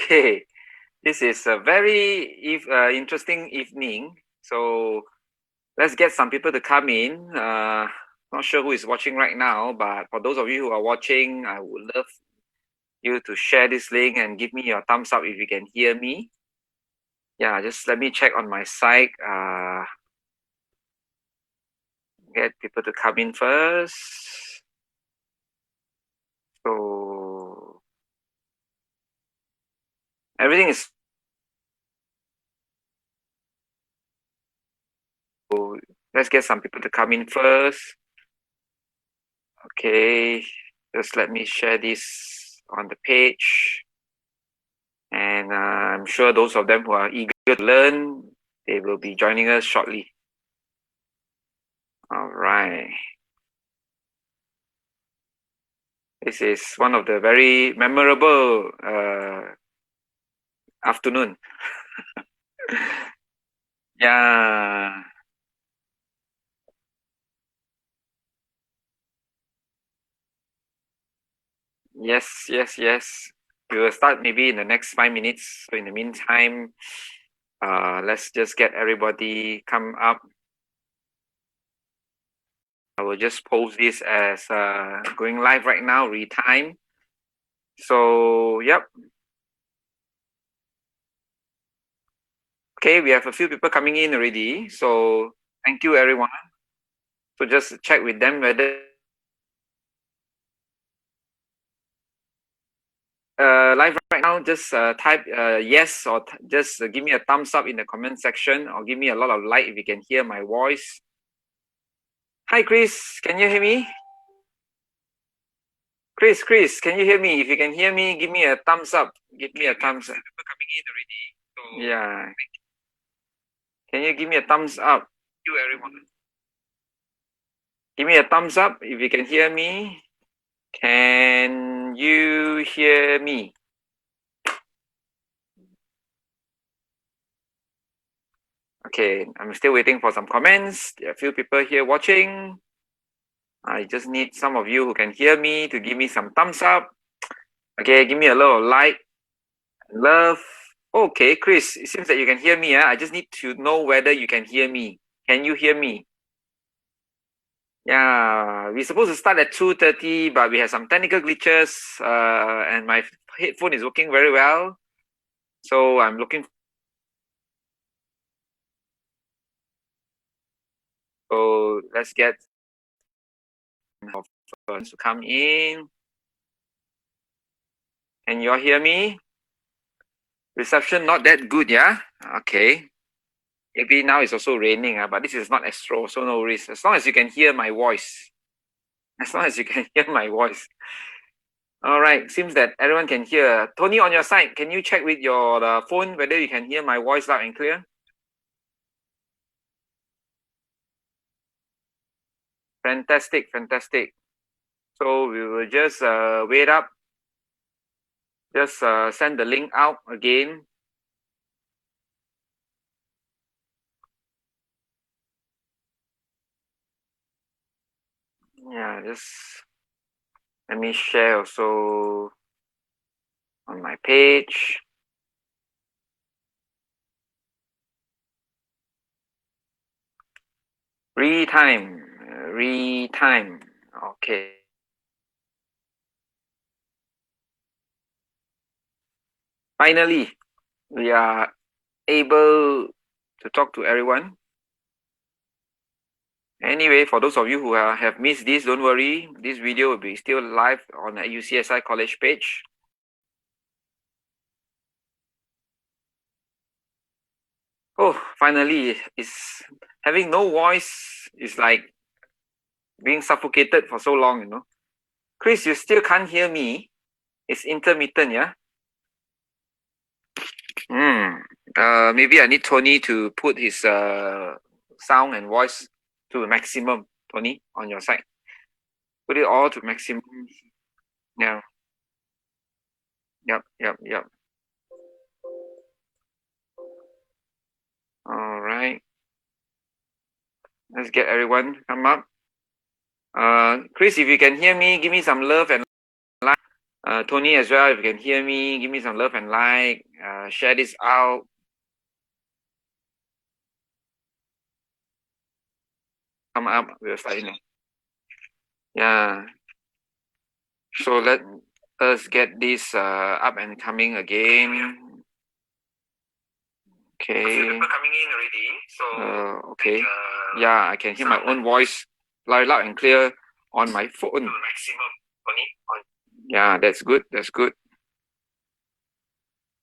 Okay, this is a very interesting evening. So let's get some people to come in. Not sure who is watching right now, but for those of you who are watching, I would love you to share this link and give me your thumbs up if you can hear me. Yeah, just let me check on my side. Get people to come in first. So everything is. So let's get some people to come in first. Okay, just let me share this on the page. And I'm sure those of them who are eager to learn, they will be joining us shortly. All right. This is one of the very memorable afternoon. Yeah. Yes, yes, yes. We will start maybe in the next 5 minutes. So in the meantime, let's just get everybody come up. I will just post this as going live right now, retime. So, yep. Okay, we have a few people coming in already. So, thank you, everyone. So, just check with them whether live right now, just type yes or just give me a thumbs up in the comment section or give me a lot of like if you can hear my voice. Hi, Chris. Can you hear me? Chris, can you hear me? If you can hear me, give me a thumbs up. Give me a thumbs up. People coming in already. So yeah. Can you give me a thumbs up? You, everyone. Give me a thumbs up if you can hear me. Can you hear me? Okay, I'm still waiting for some comments. There are a few people here watching. I just need some of you who can hear me to give me some thumbs up. Okay, give me a little like, love. Okay, Chris, it seems that you can hear me. I just need to know whether you can hear me. Can you hear me? Yeah, we're supposed to start at 2:30, but we have some technical glitches, and my headphone is working very well. So I'm looking. So let's get to come in. Can you all hear me? Reception not that good, yeah? Okay. Maybe now it's also raining, but this is not Astro, so no worries. As long as you can hear my voice. As long as you can hear my voice. All right, seems that everyone can hear. Tony, on your side, can you check with your phone whether you can hear my voice loud and clear? Fantastic, fantastic. So we will just wait up. Just send the link out again. Yeah, just let me share also on my page. Retime. Okay. Finally, we are able to talk to everyone. Anyway, for those of you who have missed this, don't worry. This video will be still live on the UCSI College page. Oh, finally, it's having no voice is like being suffocated for so long, you know. Chris, you still can't hear me. It's intermittent, yeah? Maybe I need Tony to put his sound and voice to maximum. Tony, on your side. Put it all to maximum. Yeah. Yep. All right. Let's get everyone come up. Chris, if you can hear me, give me some love and like. Tony as well, if you can hear me, give me some love and like. Share this out. Come up, we'll start in. Yeah. So let us get this up and coming again. Okay. People coming in already. So okay. Yeah, I can hear my own voice loud and clear on my phone. Maximum. Yeah, that's good. That's good.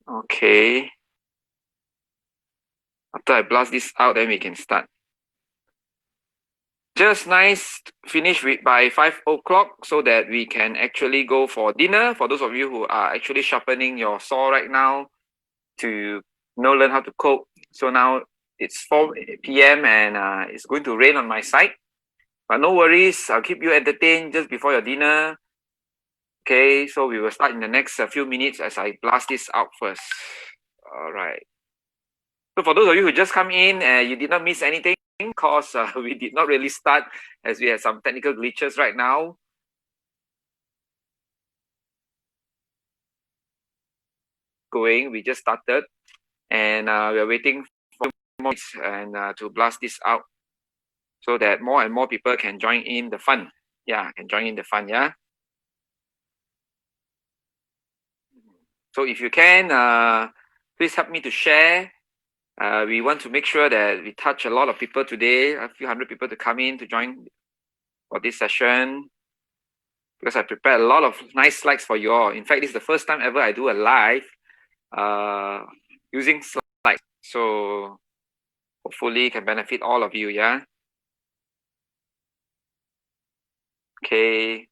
Okay. After I blast this out, then we can start. Just nice finish by 5 o'clock so that we can actually go for dinner. For those of you who are actually sharpening your saw right now to learn how to cook. So now it's 4 p.m. and it's going to rain on my side. But no worries, I'll keep you entertained just before your dinner. Okay, so we will start in the next few minutes as I blast this out first. All right. So for those of you who just come in and you did not miss anything, because we did not really start as we had some technical glitches right now. We just started and we are waiting for more and to blast this out so that more and more people can join in the fun. Yeah, can join in the fun, yeah. So if you can, please help me to share. We want to make sure that we touch a lot of people today, a few hundred people to come in to join for this session. Because I prepared a lot of nice slides for you all. In fact, this is the first time ever I do a live using slides. So hopefully can benefit all of you, yeah? Okay.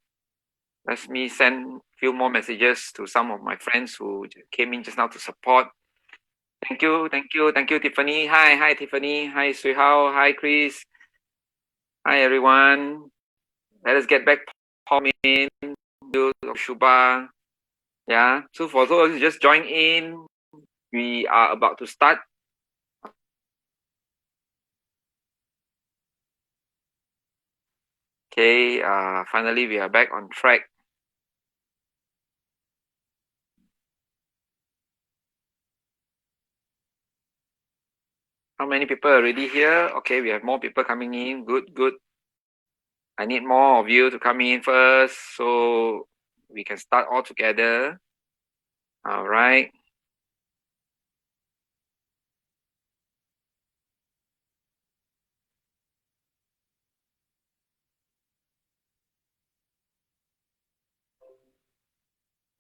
Let me send a few more messages to some of my friends who came in just now to support. Thank you, Tiffany. Hi, Tiffany. Hi, Sui Hao. Hi, Chris. Hi, everyone. Let us get back in. Do Shuba. Yeah. So for those who just join in, we are about to start. Okay. Finally, we are back on track. How many people are already here? Okay, we have more people coming in. Good. I need more of you to come in first so we can start all together. All right.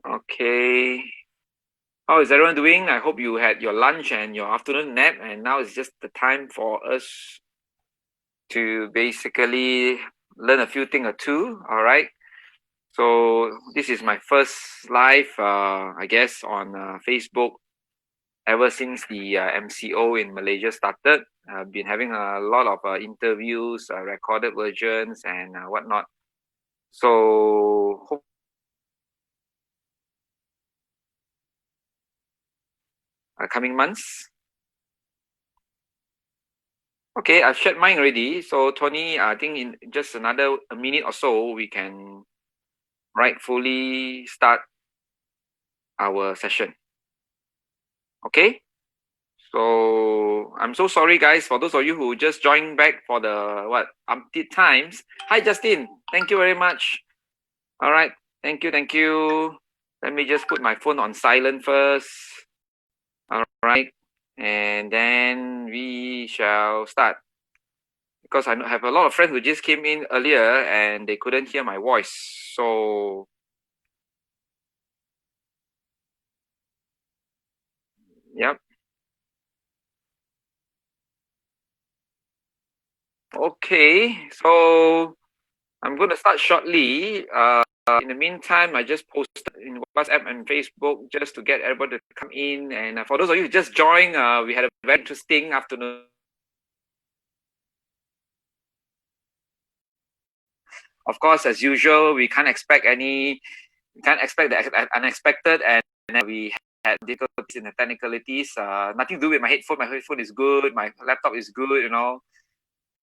Okay. How is everyone doing? I hope you had your lunch and your afternoon nap, and now it's just the time for us to basically learn a few things or two. All right. So this is my first live, I guess, on Facebook ever since the MCO in Malaysia started. I've been having a lot of interviews, recorded versions, and whatnot. So hope coming months. Okay, I've shared mine already. So Tony, I think in just a minute or so, we can rightfully start our session. Okay. So I'm so sorry, guys, for those of you who just joined back for the umpteenth times. Hi, Justin. Thank you very much. All right. Thank you. Let me just put my phone on silent first. All right. And then we shall start. Because I have a lot of friends who just came in earlier and they couldn't hear my voice. So yep. Okay, so I'm going to start shortly. In the meantime, I just posted in WhatsApp and Facebook just to get everybody to come in. And for those of you who just joined, we had a very interesting afternoon. Of course, as usual, we can't expect the unexpected, and we had difficulties in the technicalities. Nothing to do with my headphone. My headphone is good. My laptop is good, you know.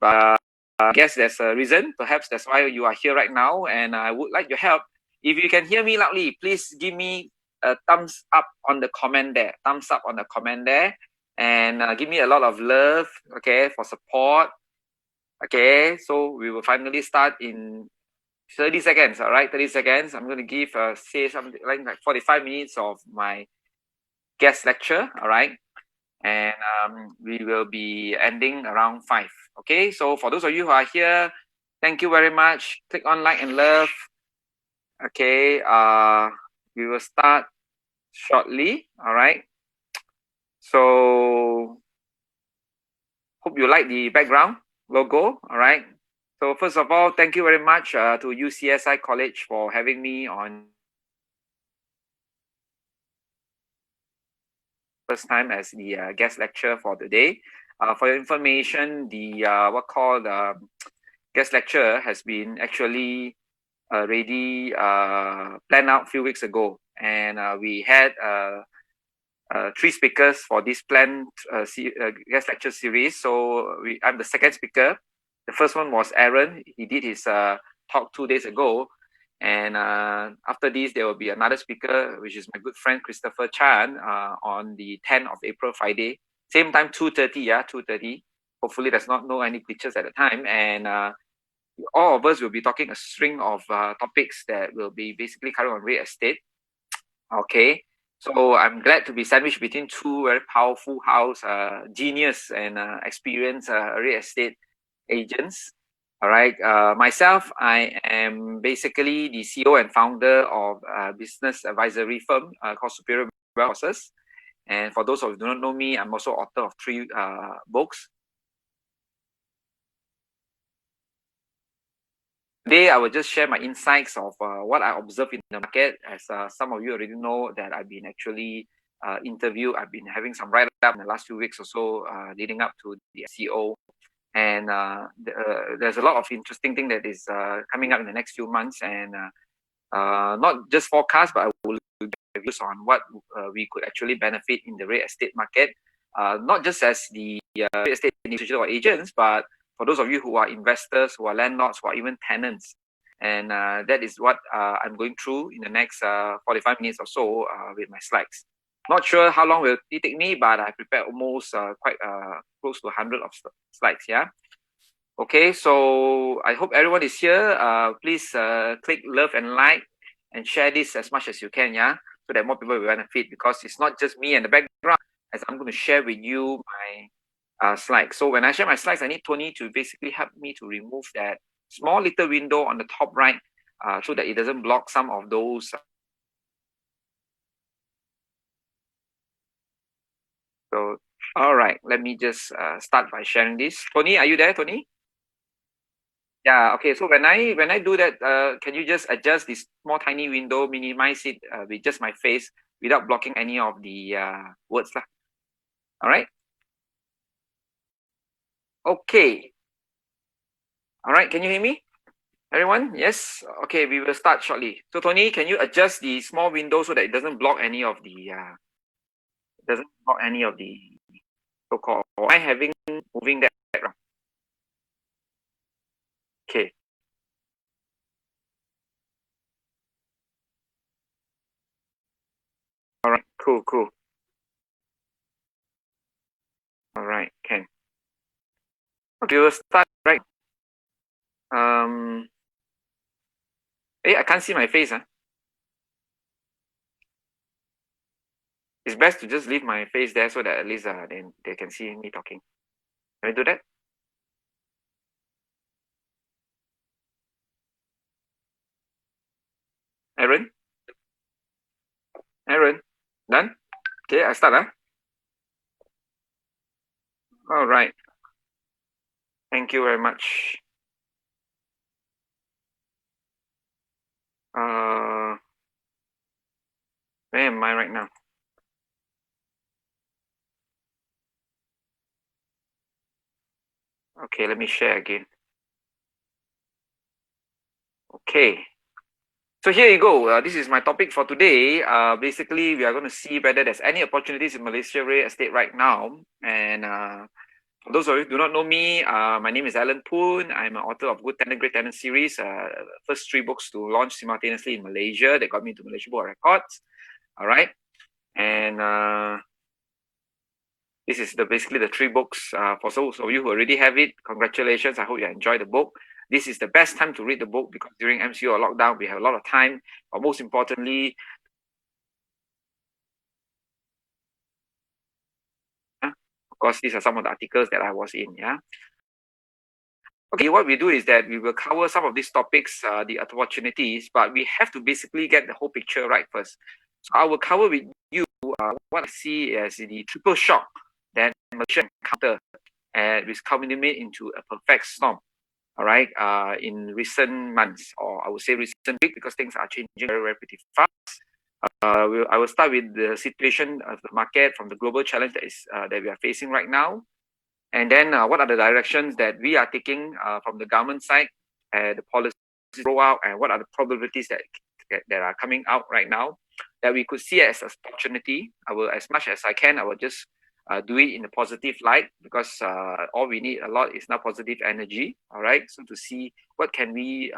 But I guess there's a reason. Perhaps that's why you are here right now, and I would like your help If you can hear me loudly, please give me a thumbs up on the comment there. Thumbs up on the comment there. And give me a lot of love, okay, for support. Okay, so we will finally start in 30 seconds, all right? 30 seconds. I'm going to give, say something like 45 minutes of my guest lecture, all right? And we will be ending around 5. Okay, so for those of you who are here, thank you very much. Click on like and love. Okay, we will start shortly. All right. So hope you like the background logo. All right. So first of all, thank you very much to UCSI College for having me on first time as the guest lecturer for today. For your information, the what called guest lecture has been actually already planned out a few weeks ago, and we had 3 speakers for this planned guest lecture series. So I'm the second speaker. The first one was Aaron. He did his talk 2 days ago. And after this, there will be another speaker, which is my good friend Christopher Chan, on the 10th of April, Friday. Same time, 2:30, yeah, 2:30. Hopefully, there's not no any pictures at the time. And all of us will be talking a string of topics that will be basically covering on real estate. Okay, so I'm glad to be sandwiched between 2 very powerful house genius and experienced real estate agents. All right, myself, I am basically the CEO and founder of a business advisory firm called Superior Wealth Advisors. And for those of you who do not know me, I'm also author of 3 books. Today, I will just share my insights of what I observed in the market. As some of you already know that I've been actually interviewed. I've been having some write-up in the last few weeks or so leading up to the SEO. And there's a lot of interesting thing that is coming up in the next few months. And not just forecast, but I will give views on what we could actually benefit in the real estate market. Not just as the real estate individual or agents, but for those of you who are investors, who are landlords, who are even tenants. And that is what I'm going through in the next 45 minutes or so with my slides. Not sure how long will it take me, but I prepared almost quite close to 100 of slides, yeah? Okay, so I hope everyone is here. Please click love and like and share this as much as you can, yeah? So that more people will benefit, because it's not just me and the background, as I'm going to share with you my slides. So when I share my slides, I need Tony to basically help me to remove that small little window on the top right so that it doesn't block some of those. So, all right, let me just start by sharing this. Tony, are you there, Tony? Yeah, okay. So when I do that, can you just adjust this small tiny window, minimize it with just my face without blocking any of the words lah? All right. Okay. All right. Can you hear me, everyone? Yes. Okay. We will start shortly. So Tony, can you adjust the small window so that it doesn't block any of the so-called? Or am I having moving that around? Okay. All right. Cool. Cool. All right. Can. Okay. We'll start right. I can't see my face. It's best to just leave my face there so that at least then they can see me talking. Can I do that? Aaron? Aaron? Done? Okay, I start. All right. Thank you very much. Where am I right now? Okay, let me share again. Okay. So here you go. This is my topic for today. Basically, we are going to see whether there's any opportunities in Malaysia real estate right now. And For those of you who do not know me, my name is Alan Poon. I'm an author of Good Tenant, Great Tenant series. First 3 books to launch simultaneously in Malaysia that got me to Malaysia Book of Records. All right. And this is basically the 3 books. For those of you who already have it, congratulations. I hope you enjoy the book. This is the best time to read the book because during MCO or lockdown, we have a lot of time. But most importantly, of course, these are some of the articles that I was in. Yeah. Okay, what we do is that we will cover some of these topics, the opportunities, but we have to basically get the whole picture right first. So I will cover with you what I see as the triple shock that Malaysia encountered and which culminated into a perfect storm. All right, in recent months, or I would say recent week, because things are changing very, very pretty fast. I will start with the situation of the market from the global challenge that we are facing right now. And then what are the directions that we are taking from the government side, the policies roll out, and what are the probabilities that are coming out right now that we could see as an opportunity. I will, as much as I can, I will just do it in a positive light because all we need a lot is now positive energy. All right. So to see what can we,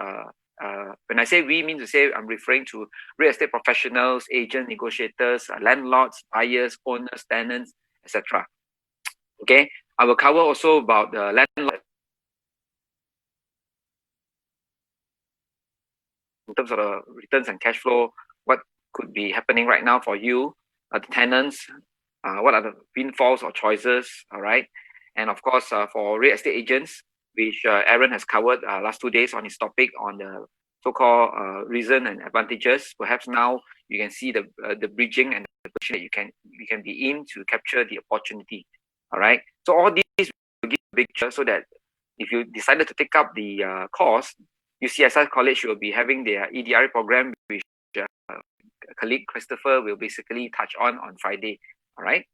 when I say we, mean to say I'm referring to real estate professionals, agents, negotiators, landlords, buyers, owners, tenants, etc. Okay. I will cover also about the landlord in terms of the returns and cash flow, what could be happening right now for you, the tenants, what are the windfalls or choices, all right? And of course, for real estate agents, which Aaron has covered last 2 days on his topic on the so-called reason and advantages. Perhaps now you can see the bridging and the position that you can be in to capture the opportunity, all right? So all these will give a picture so that if you decided to take up the course, UCSI College will be having their EDRA program, which colleague Christopher will basically touch on Friday. All right.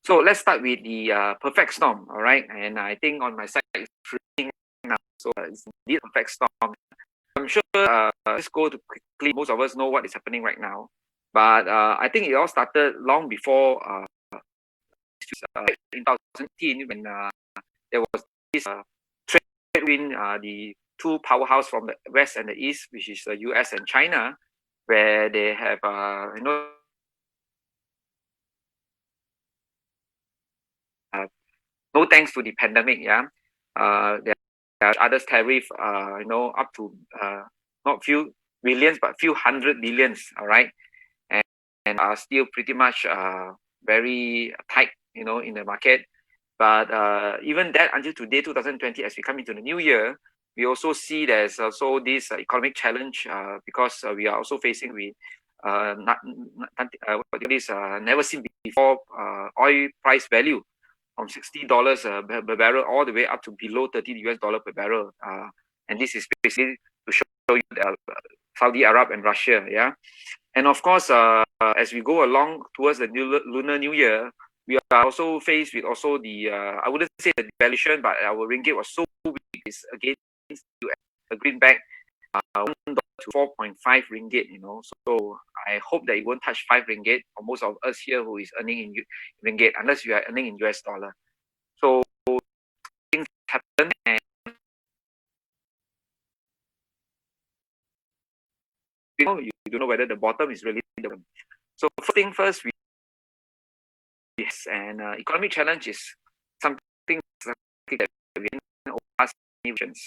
So let's start with the perfect storm. All right. And I think on my side it's freezing now. So it's indeed a perfect storm. I'm sure let's go to quickly. Most of us know what is happening right now. But I think it all started long before in 2018 when there was this trade between the two powerhouse from the west and the east, which is the US and China, where they have no thanks to the pandemic, there are others tariff up to not few billions but few hundred billions, all right, and are still pretty much very tight in the market. But even that, until today, 2020, as we come into the new year, we also see there's also this economic challenge because we are also facing with never seen before oil price value from $60 per barrel all the way up to below $30 per barrel. And this is basically to show you Saudi Arab and Russia, yeah. And of course, as we go along towards the Lunar New Year, we are also faced with also the I wouldn't say the devaluation, but our ringgit was so weak is against the greenback, $1 to 4.5 ringgit. So I hope that it won't touch 5 ringgit for most of us here who is earning in ringgit, unless you are earning in US dollar. So things happen, and you don't know whether the bottom is really the bottom. So first thing first, and economic challenge is something that we ask nations.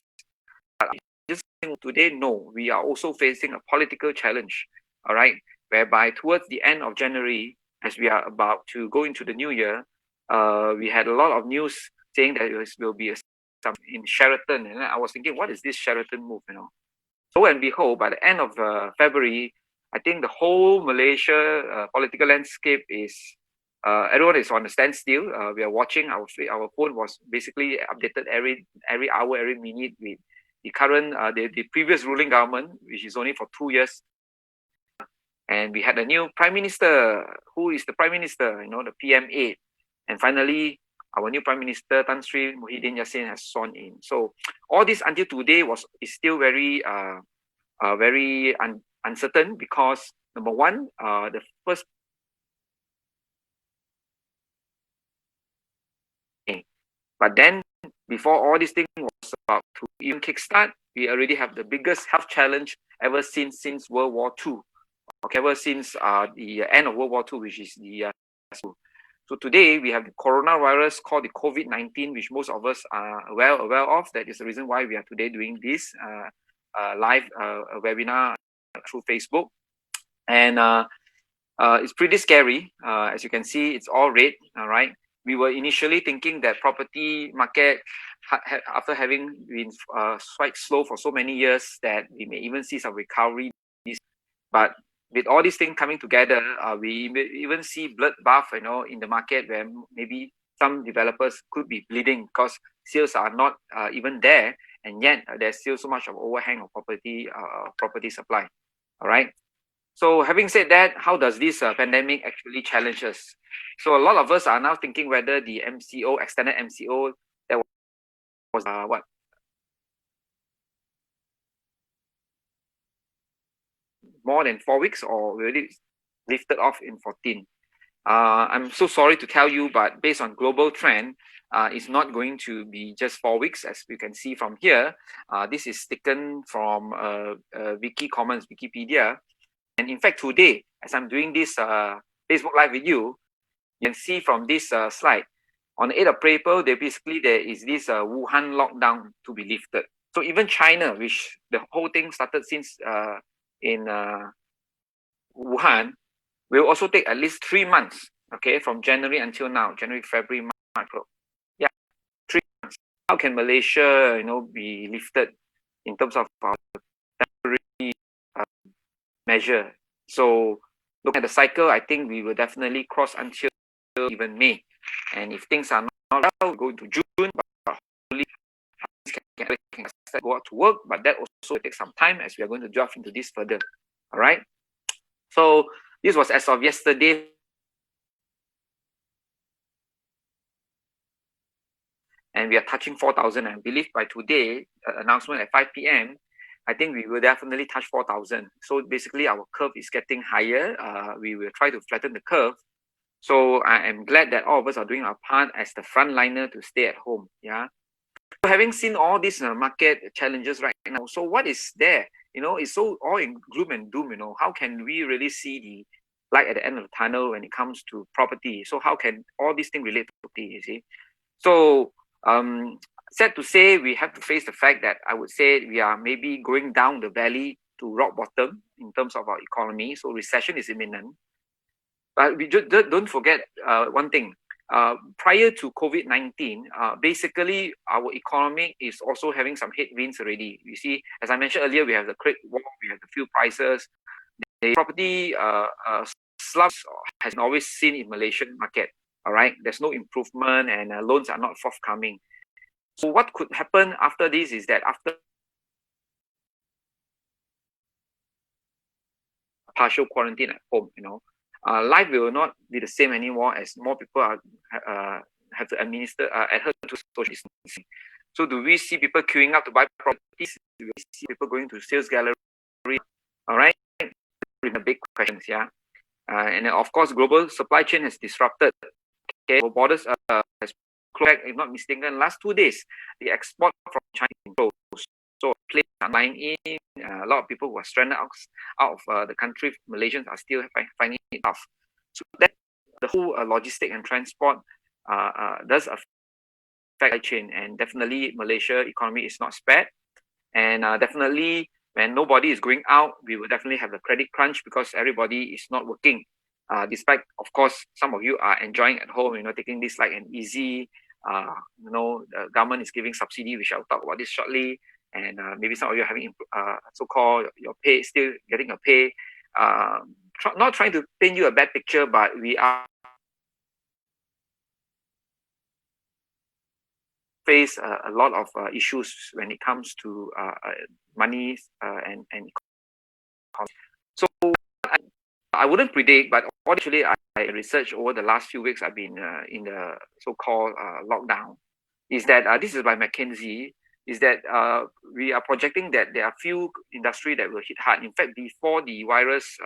Just today, no, we are also facing a political challenge, all right, whereby towards the end of January, as we are about to go into the new year, we had a lot of news saying that it will be some in Sheraton, and I was thinking, what is this Sheraton move? So and behold, by the end of February, I think the whole Malaysia political landscape is everyone is on a standstill. We are watching our phone was basically updated every hour, every minute with the current the previous ruling government, which is only for 2 years, and we had a new prime minister. Who is the prime minister? The PM8, and finally our new prime minister Tan Sri Muhyiddin Yassin has sworn in. So all this until today is still very uncertain because number one, the first But then, before all this thing was about to even kickstart, we already have the biggest health challenge ever since World War II. Okay, ever since the end of World War II, which is the so today we have the coronavirus called the COVID-19, which most of us are well aware of. That is the reason why we are today doing this live webinar through Facebook. And it's pretty scary. As you can see, it's all red. All right. We were initially thinking that property market, after having been quite slow for so many years, that we may even see some recovery. But with all these things coming together, we even see bloodbath, in the market where maybe some developers could be bleeding because sales are not even there, and yet there's still so much of overhang of property supply. All right. So having said that, how does this pandemic actually challenge us? So a lot of us are now thinking whether the MCO, extended MCO, that was more than 4 weeks, or really lifted off in 14. I'm so sorry to tell you, but based on global trend, it's not going to be just 4 weeks, as you can see from here. This is taken from Wikipedia. And in fact, today, as I'm doing this Facebook Live with you, you can see from this slide, on the 8th of April, there is this Wuhan lockdown to be lifted. So even China, which the whole thing started since in Wuhan, will also take at least 3 months, okay, from January until now, January, February, March, April. Yeah, 3 months. How can Malaysia, be lifted in terms of temporary measure? So look at the cycle, I think we will definitely cross until even May. And if things are not well, go into June, but hopefully can go out to work, but that also takes some time, as we are going to delve into this further. All right. So this was as of yesterday. And we are touching 4,000. I believe by today, announcement at 5 p.m., I think we will definitely touch 4,000. So basically, our curve is getting higher. We will try to flatten the curve. So I am glad that all of us are doing our part as the frontliner to stay at home. Yeah. So having seen all these market challenges right now, so what is there? It's so all in gloom and doom. How can we really see the light at the end of the tunnel when it comes to property? So how can all these things relate to property? You see, so sad to say, we have to face the fact that I would say we are maybe going down the valley to rock bottom in terms of our economy. So recession is imminent. But we just don't forget one thing. Prior to COVID-19, basically our economy is also having some headwinds already. You see, as I mentioned earlier, we have the trade war, we have the fuel prices, the property slumps has been always seen in Malaysian market. All right, there's no improvement, and loans are not forthcoming. So what could happen after this is that after partial quarantine at home, life will not be the same anymore, as more people are have to adhere to social distancing. So do we see people queuing up to buy properties? Do we see people going to sales gallery? All right, the big questions, yeah. And then of course, global supply chain has disrupted. Okay, borders has closed, if not mistaken, last 2 days. The export from China closed. So planes are lying in. A lot of people who are stranded out of the country, Malaysians are still finding it tough. So that the whole logistic and transport does affect supply chain, and definitely Malaysia economy is not spared. And definitely when nobody is going out, we will definitely have the credit crunch because everybody is not working. Despite, of course, some of you are enjoying at home, taking this like an easy, the government is giving subsidy, which I'll talk about this shortly. And maybe some of you are having so-called your pay, still getting a pay. Not trying to paint you a bad picture, but we are face a lot of issues when it comes to money and economy. So I wouldn't predict, but actually I researched over the last few weeks. I've been in the so-called lockdown. Is that this is by McKinsey? Is that we are projecting that there are few industry that will hit hard. In fact, before the virus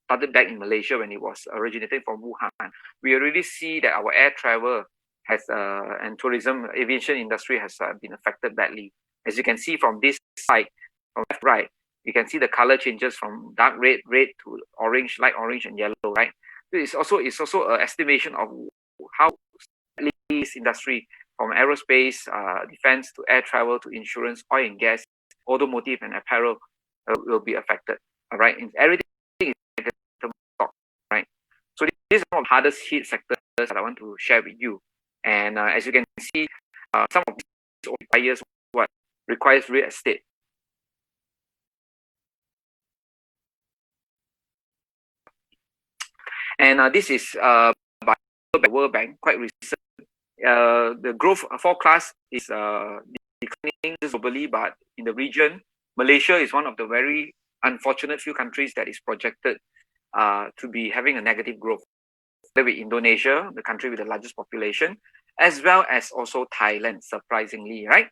started back in Malaysia when it was originating from Wuhan, we already see that our air travel has and tourism aviation industry has been affected badly. As you can see from this side, from left to right, you can see the color changes from dark red to orange, light orange and yellow, right? So it's also an estimation of how this industry, from aerospace, defense to air travel to insurance, oil and gas, automotive and apparel will be affected. All right, and everything is affected, right? So this is one of the hardest hit sectors that I want to share with you. And as you can see, some of these buyers what requires real estate. And this is by the World Bank, quite recent. The growth forecast is declining globally, but in the region, Malaysia is one of the very unfortunate few countries that is projected to be having a negative growth. With Indonesia, the country with the largest population, as well as also Thailand, surprisingly, right?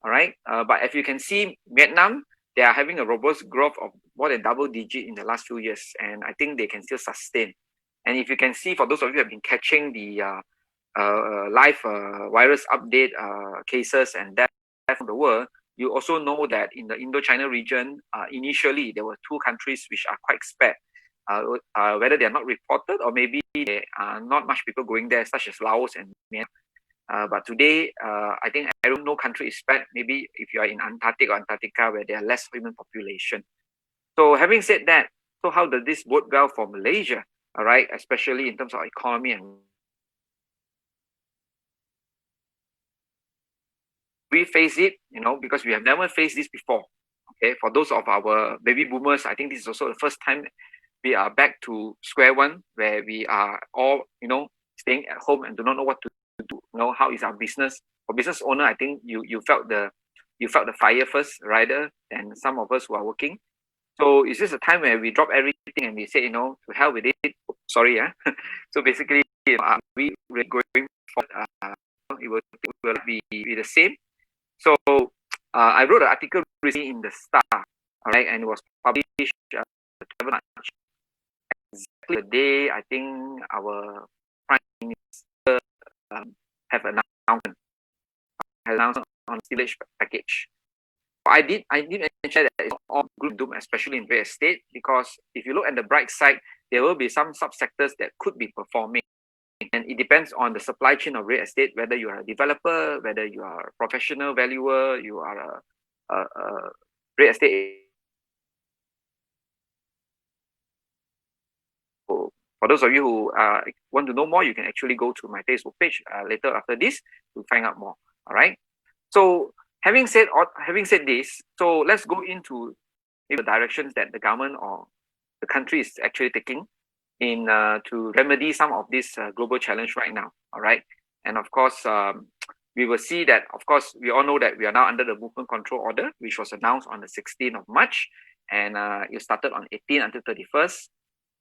All right. But if you can see, Vietnam, they are having a robust growth of more than double digit in the last few years, and I think they can still sustain. And if you can see, for those of you who have been catching the live virus update cases and death from the world, you also know that in the Indo-China region, initially there were two countries which are quite spared. Whether they are not reported or maybe there are not much people going there, such as Laos and Myanmar. But today, I think no country is spared. Maybe if you are in Antarctica or Antarctica where there are less human population. So having said that, so how does this bode well for Malaysia? All right, especially in terms of economy and we face it, because we have never faced this before. Okay, for those of our baby boomers, I think this is also the first time we are back to square one, where we are all, staying at home and do not know what to do. How is our business? For business owner, I think you felt the fire first, rather than some of us who are working. So it's just a time where we drop everything and we say, to hell with it. Sorry, So basically, we're going forward. It will be the same. So I wrote an article recently in the Star, all right, and it was published March. Exactly the day I think our Prime Minister have announced on stimulus package. I did mention that it's all gloom doom, especially in real estate, because if you look at the bright side, there will be some subsectors that could be performing. And it depends on the supply chain of real estate, whether you are a developer, whether you are a professional valuer, you are a real estate. For those of you who want to know more, you can actually go to my Facebook page later after this to find out more. All right. So having said this, so let's go into the directions that the government or the country is actually taking in to remedy some of this global challenge right now. All right. And of course, we will see that, of course, we all know that we are now under the movement control order, which was announced on the 16th of March. And it started on 18th until 31st.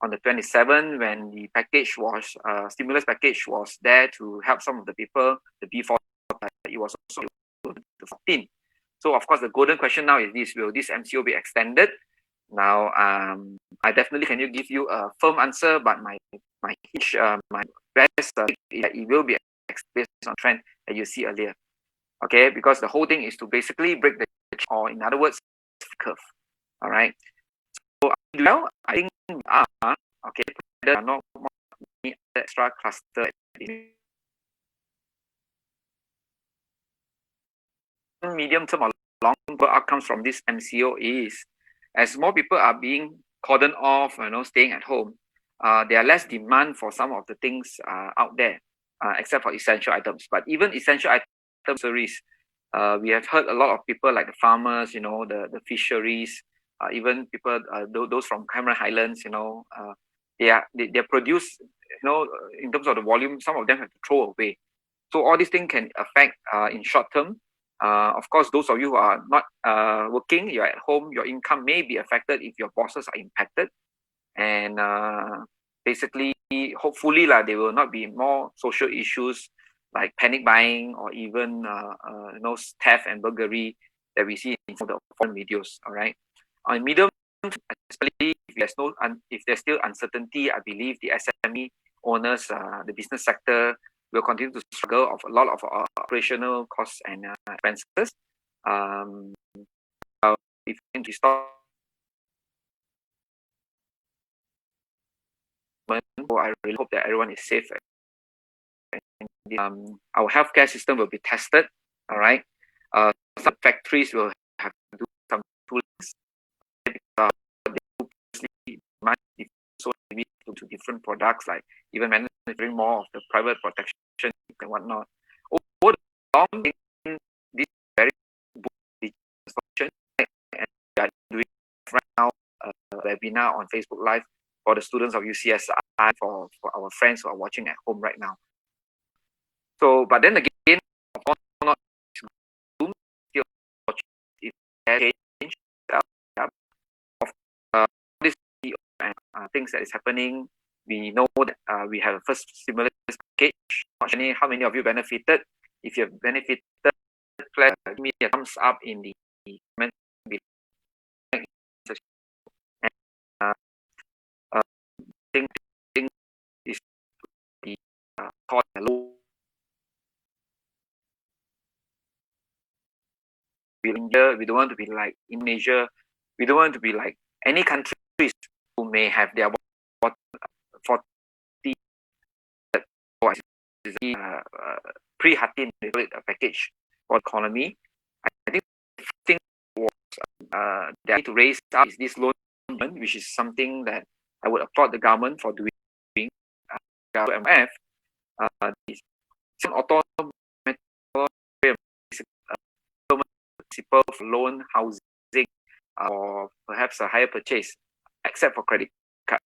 On the 27th, when the package was, stimulus package was there to help some of the people, the B4, it was also the 14th. So, of course, the golden question now is this: will this MCO be extended? Now, I definitely can give you a firm answer, but my best it will be based on trend that you see earlier. Okay, because the whole thing is to basically break the, or in other words, curve. All right. So well, I think okay. There are not many extra cluster. Medium term or long term outcomes from this MCO is, as more people are being cordoned off, staying at home, there are less demand for some of the things out there, except for essential items. But even essential items, we have heard a lot of people like the farmers, the fisheries, even people, those from Cameron Highlands, they produce, in terms of the volume, some of them have to throw away. So all these things can affect in short term. Of course, those of you who are not working, you're at home, your income may be affected if your bosses are impacted. And basically, hopefully, there will not be more social issues like panic buying or even theft and burglary that we see in some of the foreign videos. All right. On medium, especially if there's still uncertainty, I believe the SME owners, the business sector we'll continue to struggle of a lot of operational costs and expenses. If we stop, I really hope that everyone is safe. Our healthcare system will be tested. All right. Some factories will have to do some toolings. So maybe to different products, like even manufacturing more of the private protection and whatnot. Over the long, this very discussion, and we are doing right now a webinar on Facebook Live for the students of UCSI, for our friends who are watching at home right now. So, but then again, not Zoom still change of this things that is happening. We know that we have a first stimulus package. Not sure how many of you benefited. If you have benefited, please give me a thumbs up in the comment below. Thing is the cost low. We don't want to be like Indonesia. We don't want to be like any countries who may have their 40 pre-Hatin package for economy. I think the thing was they need to raise up is this loan, which is something that I would applaud the government for doing. MF principle of loan, housing, or perhaps a higher purchase, except for credit cards.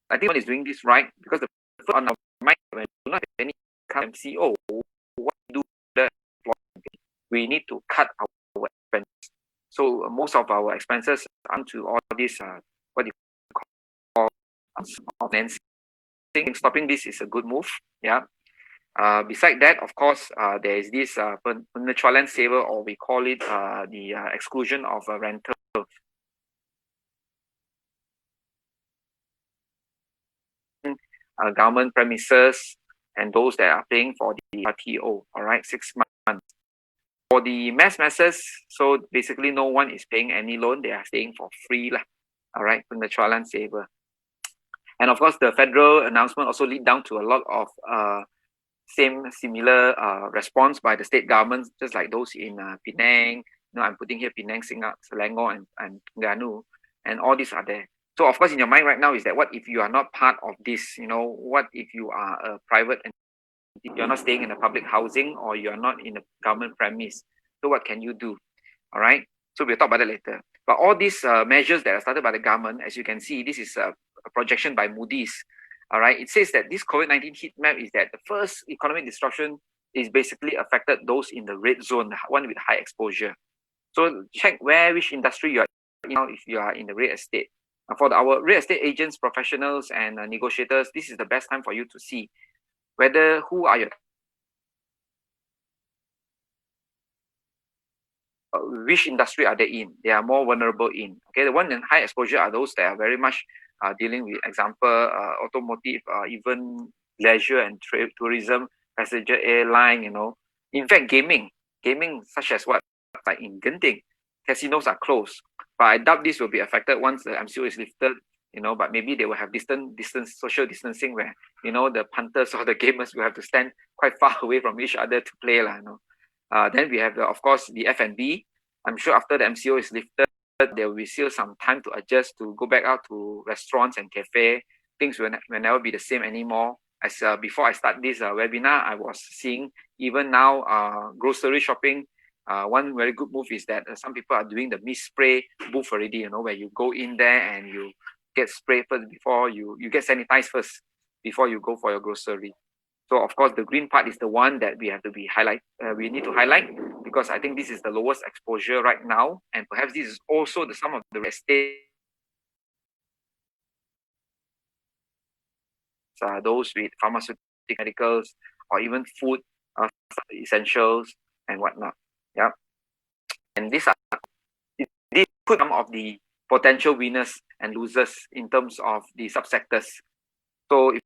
I think one is doing this right, because the first on our mind, when we do not have any MCO, what do the we need to cut our expenses. So most of our expenses are to all this what you call financing. Stopping this is a good move. Yeah. Beside that, of course, there is this penetralan saver, or we call it the exclusion of rental. Government premises and those that are paying for the RTO, all right, 6 months. For the masses, so basically no one is paying any loan, they are staying for free, all right, penetralan saver. And of course, the federal announcement also lead down to a lot of similar response by the state governments, just like those in Penang. I'm putting here Penang, Selangor, and Terengganu, and all these are there. So of course, in your mind right now is that what if you are not part of this? What if you are a private and you're not staying in a public housing, or you're not in a government premise? So what can you do? All right. So we'll talk about that later. But all these measures that are started by the government, as you can see, this is a projection by Moody's. All right, it says that this COVID-19 heat map is that the first economic disruption is basically affected those in the red zone, the one with high exposure. So check which industry you are in now if you are in the real estate. For our real estate agents, professionals, and negotiators, this is the best time for you to see whether who are your which industry are they in. They are more vulnerable in. Okay, the one in high exposure are those that are very much dealing with, example, automotive, even leisure and tourism, passenger airline, In fact, gaming such as what? Like in Genting, casinos are closed. But I doubt this will be affected once the MCO is lifted, but maybe they will have social distancing where, the punters or the gamers will have to stand quite far away from each other to play. Then we have, of course, the F&B. I'm sure after the MCO is lifted, there will be still some time to adjust to go back out to restaurants and cafe. Things will never be the same anymore. As before I start this webinar, I was seeing even now grocery shopping. One very good move is that some people are doing the mist spray booth already. Where you go in there and you get sprayed first before you get sanitized first before you go for your grocery. So of course, the green part is the one that we have to we need to highlight, because I think this is the lowest exposure right now, and perhaps this is also the sum of the estate. Those with pharmaceuticals or even food, essentials and whatnot. Yeah, and these could some of the potential winners and losers in terms of the subsectors. So if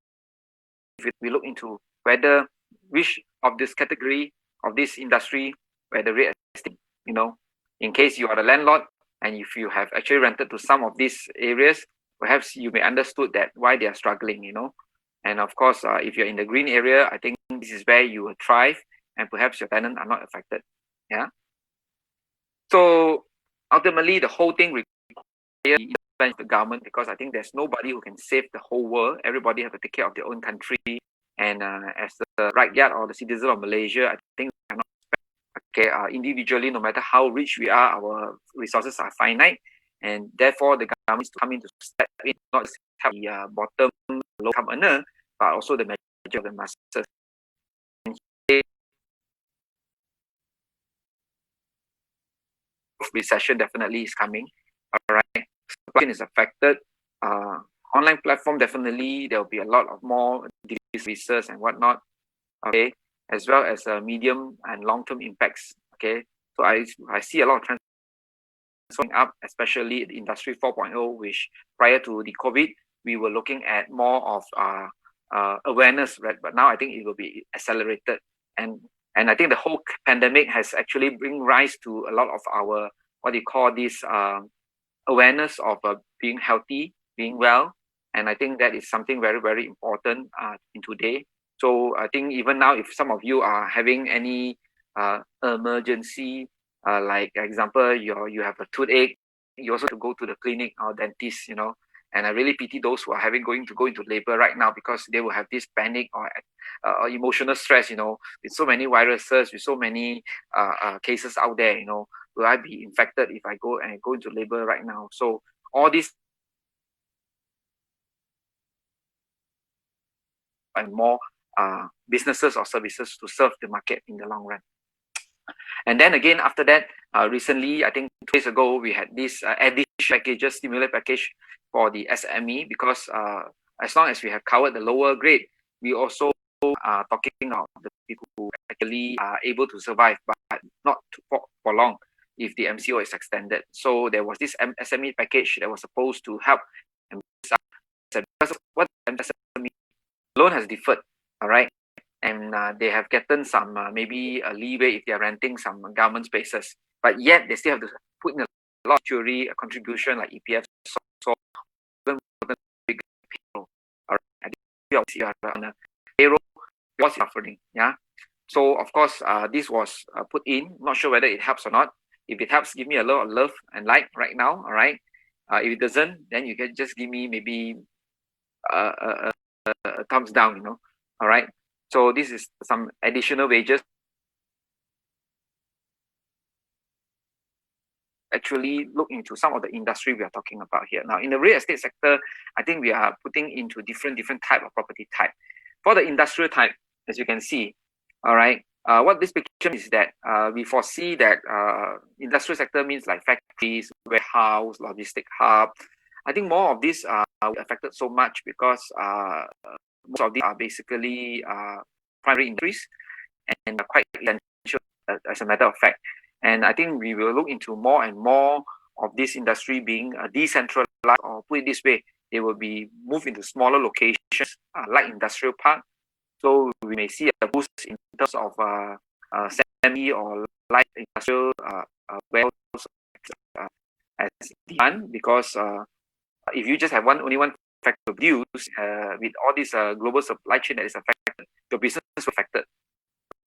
we look into whether which of this category of this industry where the rate estate, in case you are the landlord and if you have actually rented to some of these areas, perhaps you may understood that why they are struggling, And of course, if you're in the green area, I think this is where you will thrive and perhaps your tenants are not affected. Yeah. So ultimately, the whole thing requires the government, because I think there's nobody who can save the whole world. Everybody have to take care of their own country. And as the rakyat or the citizen of Malaysia, I think we cannot individually, no matter how rich we are, our resources are finite. And therefore, the government needs to come in to step in, not just help the bottom low-income earner, but also the majority of the masses. Recession definitely is coming. All right, supply chain is affected. Online platform, definitely there will be a lot of more services and whatnot. Okay, as well as medium and long-term impacts. Okay, so I see a lot of trends going up, especially the Industry 4.0, which prior to the COVID, we were looking at more of awareness, right? But now I think it will be accelerated. And I think the whole pandemic has actually bring rise to a lot of our, what do you call this, awareness of being healthy, being well. And I think that is something very, very important in today. So I think even now, if some of you are having any emergency, like example, you have a toothache, you also have to go to the clinic or dentist, And I really pity those who are going to go into labor right now, because they will have this panic or emotional stress, with so many viruses, with so many cases out there, will I be infected if I go into labor right now? So all these and more businesses or services to serve the market in the long run. And then again, after that, recently, I think 2 days ago, we had this additional packages, stimulus package for the SME, because as long as we have covered the lower grade, we also are talking about the people who actually are able to survive, but not for long if the MCO is extended. So there was this SME package that was supposed to help. Because what SME loan has deferred, all right? And they have gotten some maybe a leeway if they are renting some government spaces, but yet they still have to put in a lot of jury contribution like EPF. So even big payroll. All right, you are on a payroll, what's suffering? Yeah. So of course, this was put in. Not sure whether it helps or not. If it helps, give me a lot of love and like right now. All right. If it doesn't, then you can just give me maybe a thumbs down. All right. So this is some additional wages. Actually look into some of the industry we are talking about here. Now, in the real estate sector, I think we are putting into different type of property type. For the industrial type, as you can see, all right, what this picture is that we foresee that industrial sector means like factories, warehouse, logistic hub. I think more of these are affected so much because most of these are basically primary industries and are quite essential as a matter of fact. And I think we will look into more and more of this industry being decentralized, or put it this way, they will be moved into smaller locations like industrial park. So we may see a boost in terms of semi or light industrial warehouse as demand, because if you just have only one factor to produce, with all this global supply chain that is affected, your business is affected.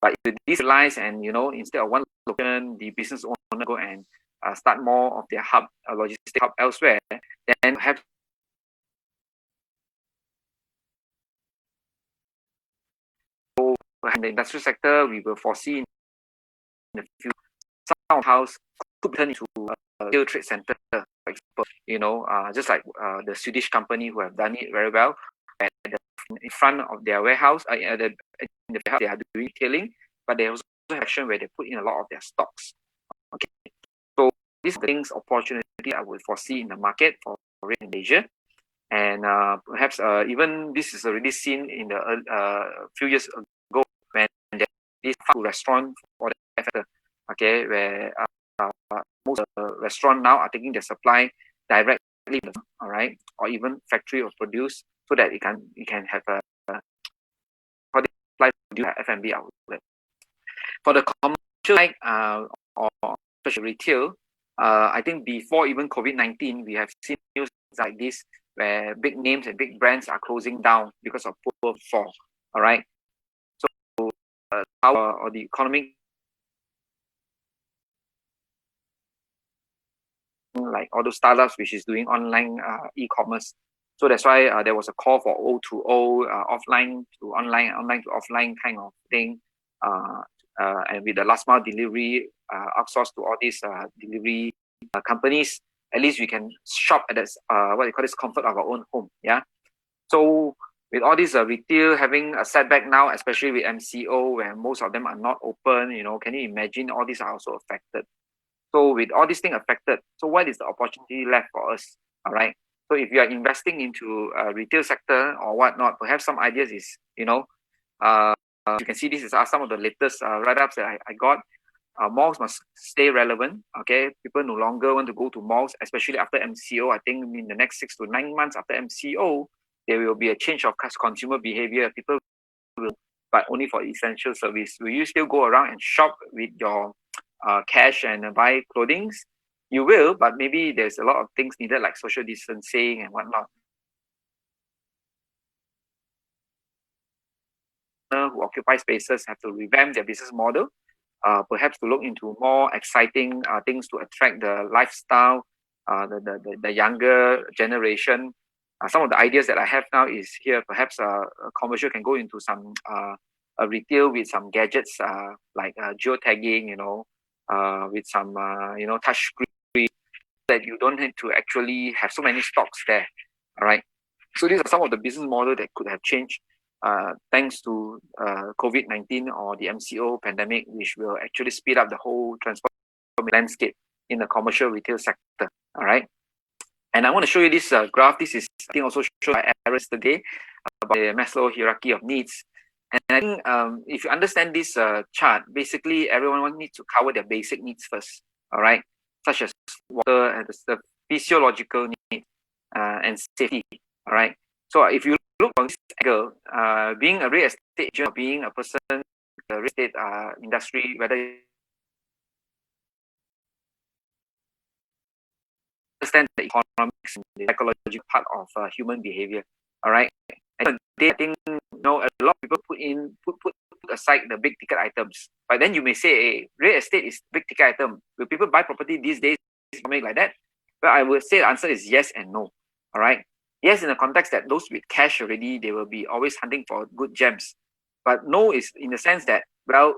But if you decentralize and instead of one location, the business owner go and start more of their hub, logistic hub elsewhere, then have in the industrial sector, we will foresee in the future some house could turn into a real trade center, for example. Just like the Swedish company who have done it very well. In front of their warehouse, in the warehouse, they are doing retailing, but they also have action where they put in a lot of their stocks. Okay, so these things, opportunity I would foresee in the market for in Asia, and perhaps even this is already seen in the few years ago when this restaurant for the factor, okay, where most restaurant now are taking their supply directly, all right, or even factory or produce, so that it can have a supply to F&B outlet. For the commercial side, or especially retail, I think before even COVID-19, we have seen news like this where big names and big brands are closing down because of poor fall. All right. So how or the economic, like all those startups which is doing online e-commerce. So that's why there was a call for O2O, offline to online, online to offline kind of thing. And with the last mile delivery outsourced to all these delivery companies, at least we can shop at this what they call this comfort of our own home. Yeah. So with all this retail having a setback now, especially with MCO, where most of them are not open, can you imagine all these are also affected? So with all these things affected, so what is the opportunity left for us? All right. So if you are investing into a retail sector or whatnot, perhaps some ideas is, you can see this is some of the latest write-ups that I got. Malls must stay relevant. Okay, people no longer want to go to malls, especially after MCO. I think in the next 6 to 9 months after MCO, there will be a change of consumer behavior. People will, but only for essential service. Will you still go around and shop with your cash and buy clothing? You will, but maybe there's a lot of things needed like social distancing and whatnot. Who occupy spaces have to revamp their business model, perhaps to look into more exciting things to attract the lifestyle, the younger generation. Some of the ideas that I have now is here. Perhaps a commercial can go into some a retail with some gadgets like geotagging, with some touch screen that you don't need to actually have so many stocks there. All right. So these are some of the business model that could have changed thanks to COVID-19 or the MCO pandemic, which will actually speed up the whole transport landscape in the commercial retail sector. All right. And I want to show you this graph. This is, I think, also shown by Aaron today about the Maslow hierarchy of needs. And I think if you understand this chart, basically everyone needs to cover their basic needs first. All right. Such as water and the physiological needs and safety. All right. So if you look on this angle, being a real estate agent, being a person in the real estate industry, whether understand the economics and the psychological part of human behavior. All right. And I think a lot of people put aside the big ticket items. But then you may say, hey, real estate is big ticket item. Will people buy property these days something like that? Well, I would say the answer is yes and no. All right. Yes, in the context that those with cash already, they will be always hunting for good gems. But no is in the sense that, well,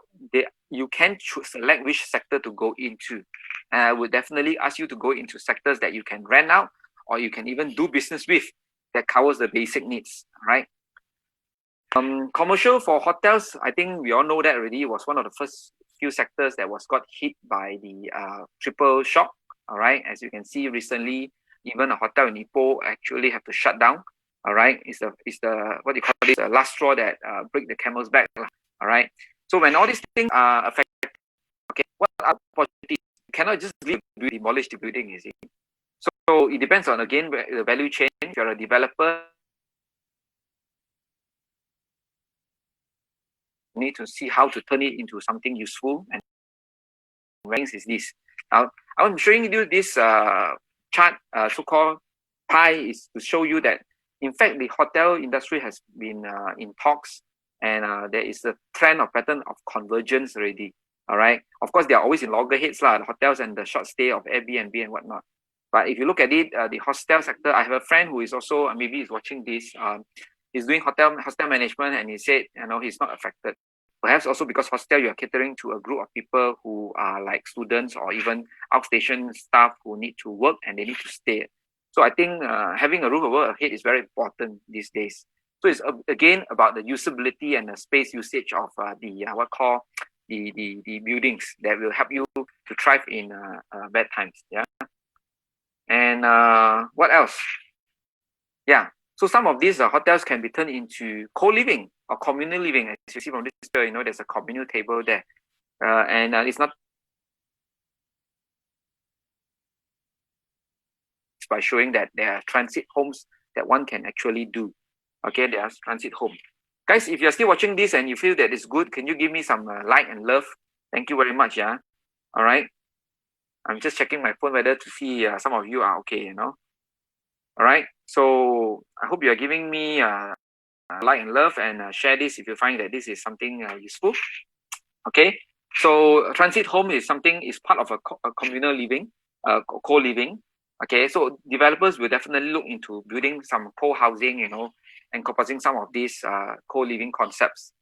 you can select which sector to go into. And I would definitely ask you to go into sectors that you can rent out or you can even do business with that covers the basic needs, right? Commercial for hotels, I think we all know that already, was one of the first few sectors that got hit by the triple shock, all right? As you can see recently, even a hotel in Ipoh actually have to shut down, all right? It's the what do you call this, the last straw that break the camel's back, all right? So when all these things are affected, okay, what are opportunities? You cannot just demolish the building, you see. So it depends on, again, the value chain. If you're a developer, you need to see how to turn it into something useful. And ranks is this. Now, I'm showing you this chart, so-called pie, is to show you that, in fact, the hotel industry has been in talks, and there is a trend or pattern of convergence already. All right. Of course, they are always in loggerheads, the hotels and the short stay of Airbnb and whatnot. But if you look at it, the hostel sector, I have a friend who is also, maybe he's watching this, he's doing hostel management, and he said, he's not affected. Perhaps also because hostel, you are catering to a group of people who are like students or even outstation staff who need to work and they need to stay. So I think having a roof over your head is very important these days. So it's again about the usability and the space usage of the buildings that will help you to thrive in bad times. Yeah. And what else? Yeah. So some of these hotels can be turned into co-living or communal living. As you see from this picture, there's a communal table there. And it's not by showing that there are transit homes that one can actually do. Okay, there are transit home. Guys, if you're still watching this and you feel that it's good, can you give me some like and love? Thank you very much. Yeah. All right. I'm just checking my phone whether to see some of you are okay, All right. So I hope you are giving me like and love and share this if you find that this is something useful. Okay. So transit home is part of a communal living, co-living. Okay. So developers will definitely look into building some co-housing, encompassing some of these co-living concepts,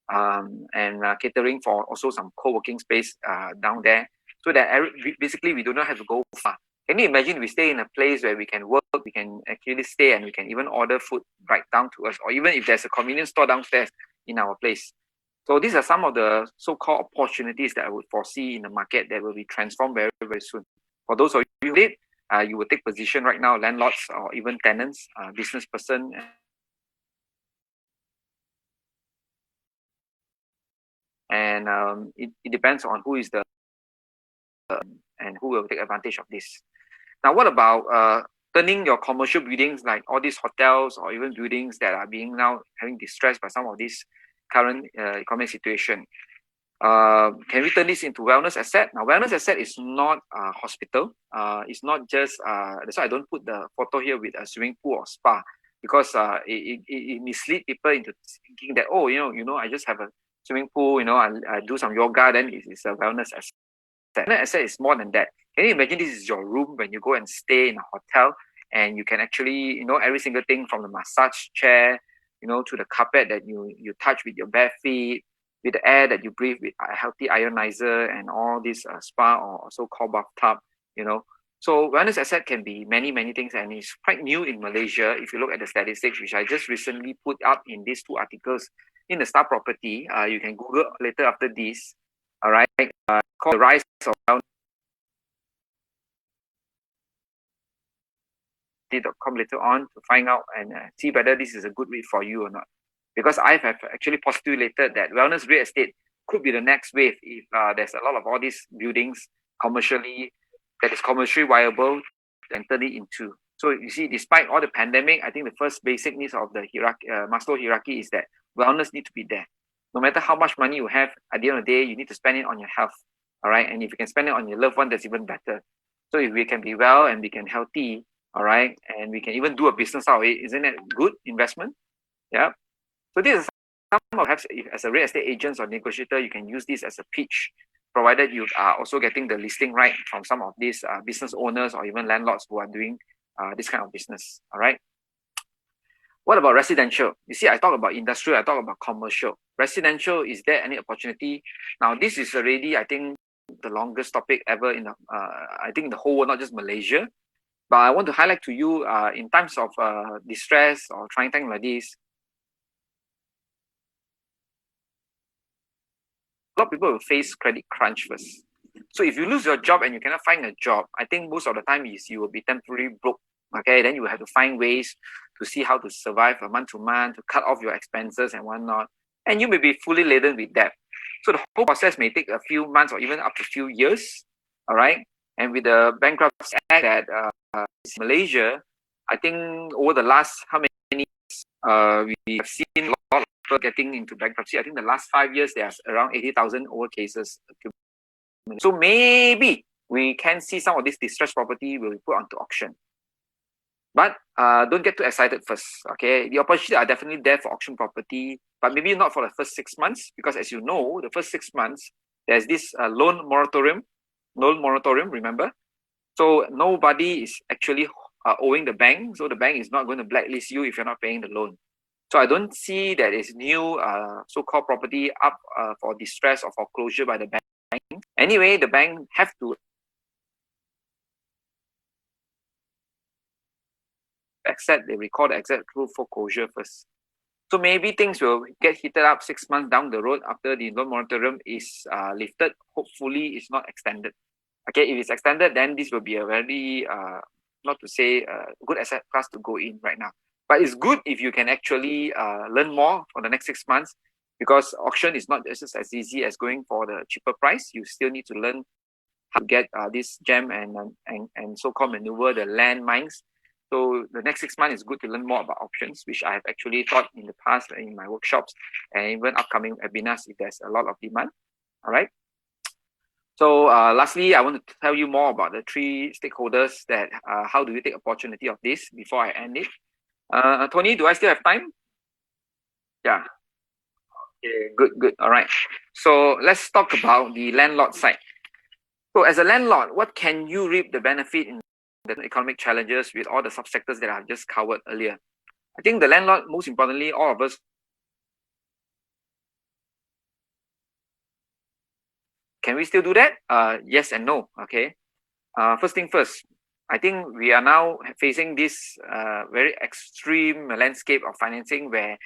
and catering for also some co-working space down there, so that basically we do not have to go far. Can you imagine we stay in a place where we can work, we can actually stay, and we can even order food right down to us, or even if there's a convenience store downstairs in our place. So these are some of the so-called opportunities that I would foresee in the market that will be transformed very, very soon. For those of you who did, you will take position right now, landlords or even tenants, business person. And it depends on who is the and who will take advantage of this. Now, what about turning your commercial buildings, like all these hotels or even buildings that are being now having distressed by some of this current economic situation? Can we turn this into wellness asset? Now, wellness asset is not a hospital. It's not just, that's why I don't put the photo here with a swimming pool or spa, because it misleads people into thinking that, oh, I just have a swimming pool, I do some yoga, then it's a wellness asset. Wellness asset is more than that. Can you imagine this is your room when you go and stay in a hotel, and you can actually, every single thing from the massage chair, to the carpet that you touch with your bare feet, with the air that you breathe, with a healthy ionizer and all this spa or so-called bathtub, So wellness asset can be many, many things, and it's quite new in Malaysia. If you look at the statistics, which I just recently put up in these two articles in the Star Property, you can Google later after this. All right, called the rise of wellness. .com later on to find out and see whether this is a good read for you or not. Because I have actually postulated that wellness real estate could be the next wave if there's a lot of all these buildings that is commercially viable and turn it into. So you see, despite all the pandemic, I think the first basic needs of the hierarchy, Maslow hierarchy, is that wellness need to be there. No matter how much money you have, at the end of the day, you need to spend it on your health. All right. And if you can spend it on your loved one, that's even better. So if we can be well and we can healthy, all right, and we can even do a business out of it, isn't that good investment? Yeah. So this is some perhaps as a real estate agent or negotiator, you can use this as a pitch, provided you are also getting the listing right from some of these business owners or even landlords who are doing this kind of business. All right. What about residential? You see, I talk about industrial, I talk about commercial. Residential, is there any opportunity? Now, this is already, I think, the longest topic ever in I think in the whole world, not just Malaysia. But I want to highlight to you, in times of distress or trying times like this, a lot of people will face credit crunch first. So if you lose your job and you cannot find a job, I think most of the time is you will be temporarily broke. Okay, then you will have to find ways to see how to survive a month to month, to cut off your expenses and whatnot. And you may be fully laden with debt. So the whole process may take a few months or even up to a few years. All right. And with the Bankruptcy Act that is Malaysia, I think over the last how many years, we have seen a lot of people getting into bankruptcy. I think the last 5 years there's around 80,000 over cases. So maybe we can see some of this distressed property will be put onto auction. But don't get too excited first. Okay, the opportunities are definitely there for auction property, but maybe not for the first 6 months, because as you know, the first 6 months there's this loan moratorium. Remember? So nobody is actually owing the bank, so the bank is not going to blacklist you if you're not paying the loan. So I don't see that is new so-called property up for distress or foreclosure by the bank. Anyway, the bank have to they record the exact true foreclosure first. So maybe things will get heated up 6 months down the road after the loan moratorium is lifted. Hopefully, it's not extended. Okay, if it's extended, then this will be a very, not to say good asset class to go in right now. But it's good if you can actually learn more for the next 6 months, because auction is not just as easy as going for the cheaper price. You still need to learn how to get this gem and so-called maneuver the land mines So the next 6 months is good to learn more about options, which I have actually taught in the past in my workshops and even upcoming webinars if there's a lot of demand. All right. So lastly, I want to tell you more about the three stakeholders that how do you take opportunity of this before I end it. Tony, do I still have time? Yeah. Okay, good, good. All right. So let's talk about the landlord side. So as a landlord, what can you reap the benefit in the economic challenges with all the subsectors that I've just covered earlier? I think the landlord, most importantly, all of us, can we still do that? Yes and no. Okay. First thing first, I think we are now facing this very extreme landscape of financing where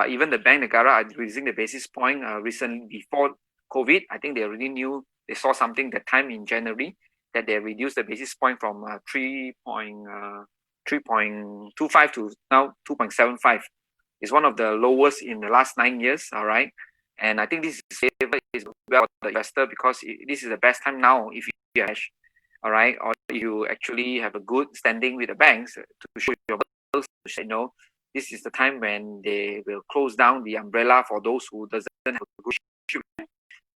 even the bank negara are reducing the basis point recently before COVID. I think they already knew, they saw something that time in January that they reduced the basis point from 3.25 to now 2.75. It's one of the lowest in the last 9 years. All right. And I think this is well for the investor because this is the best time now if you cash. All right, or you actually have a good standing with the banks to show your bills, this is the time when they will close down the umbrella for those who doesn't have a good shipment,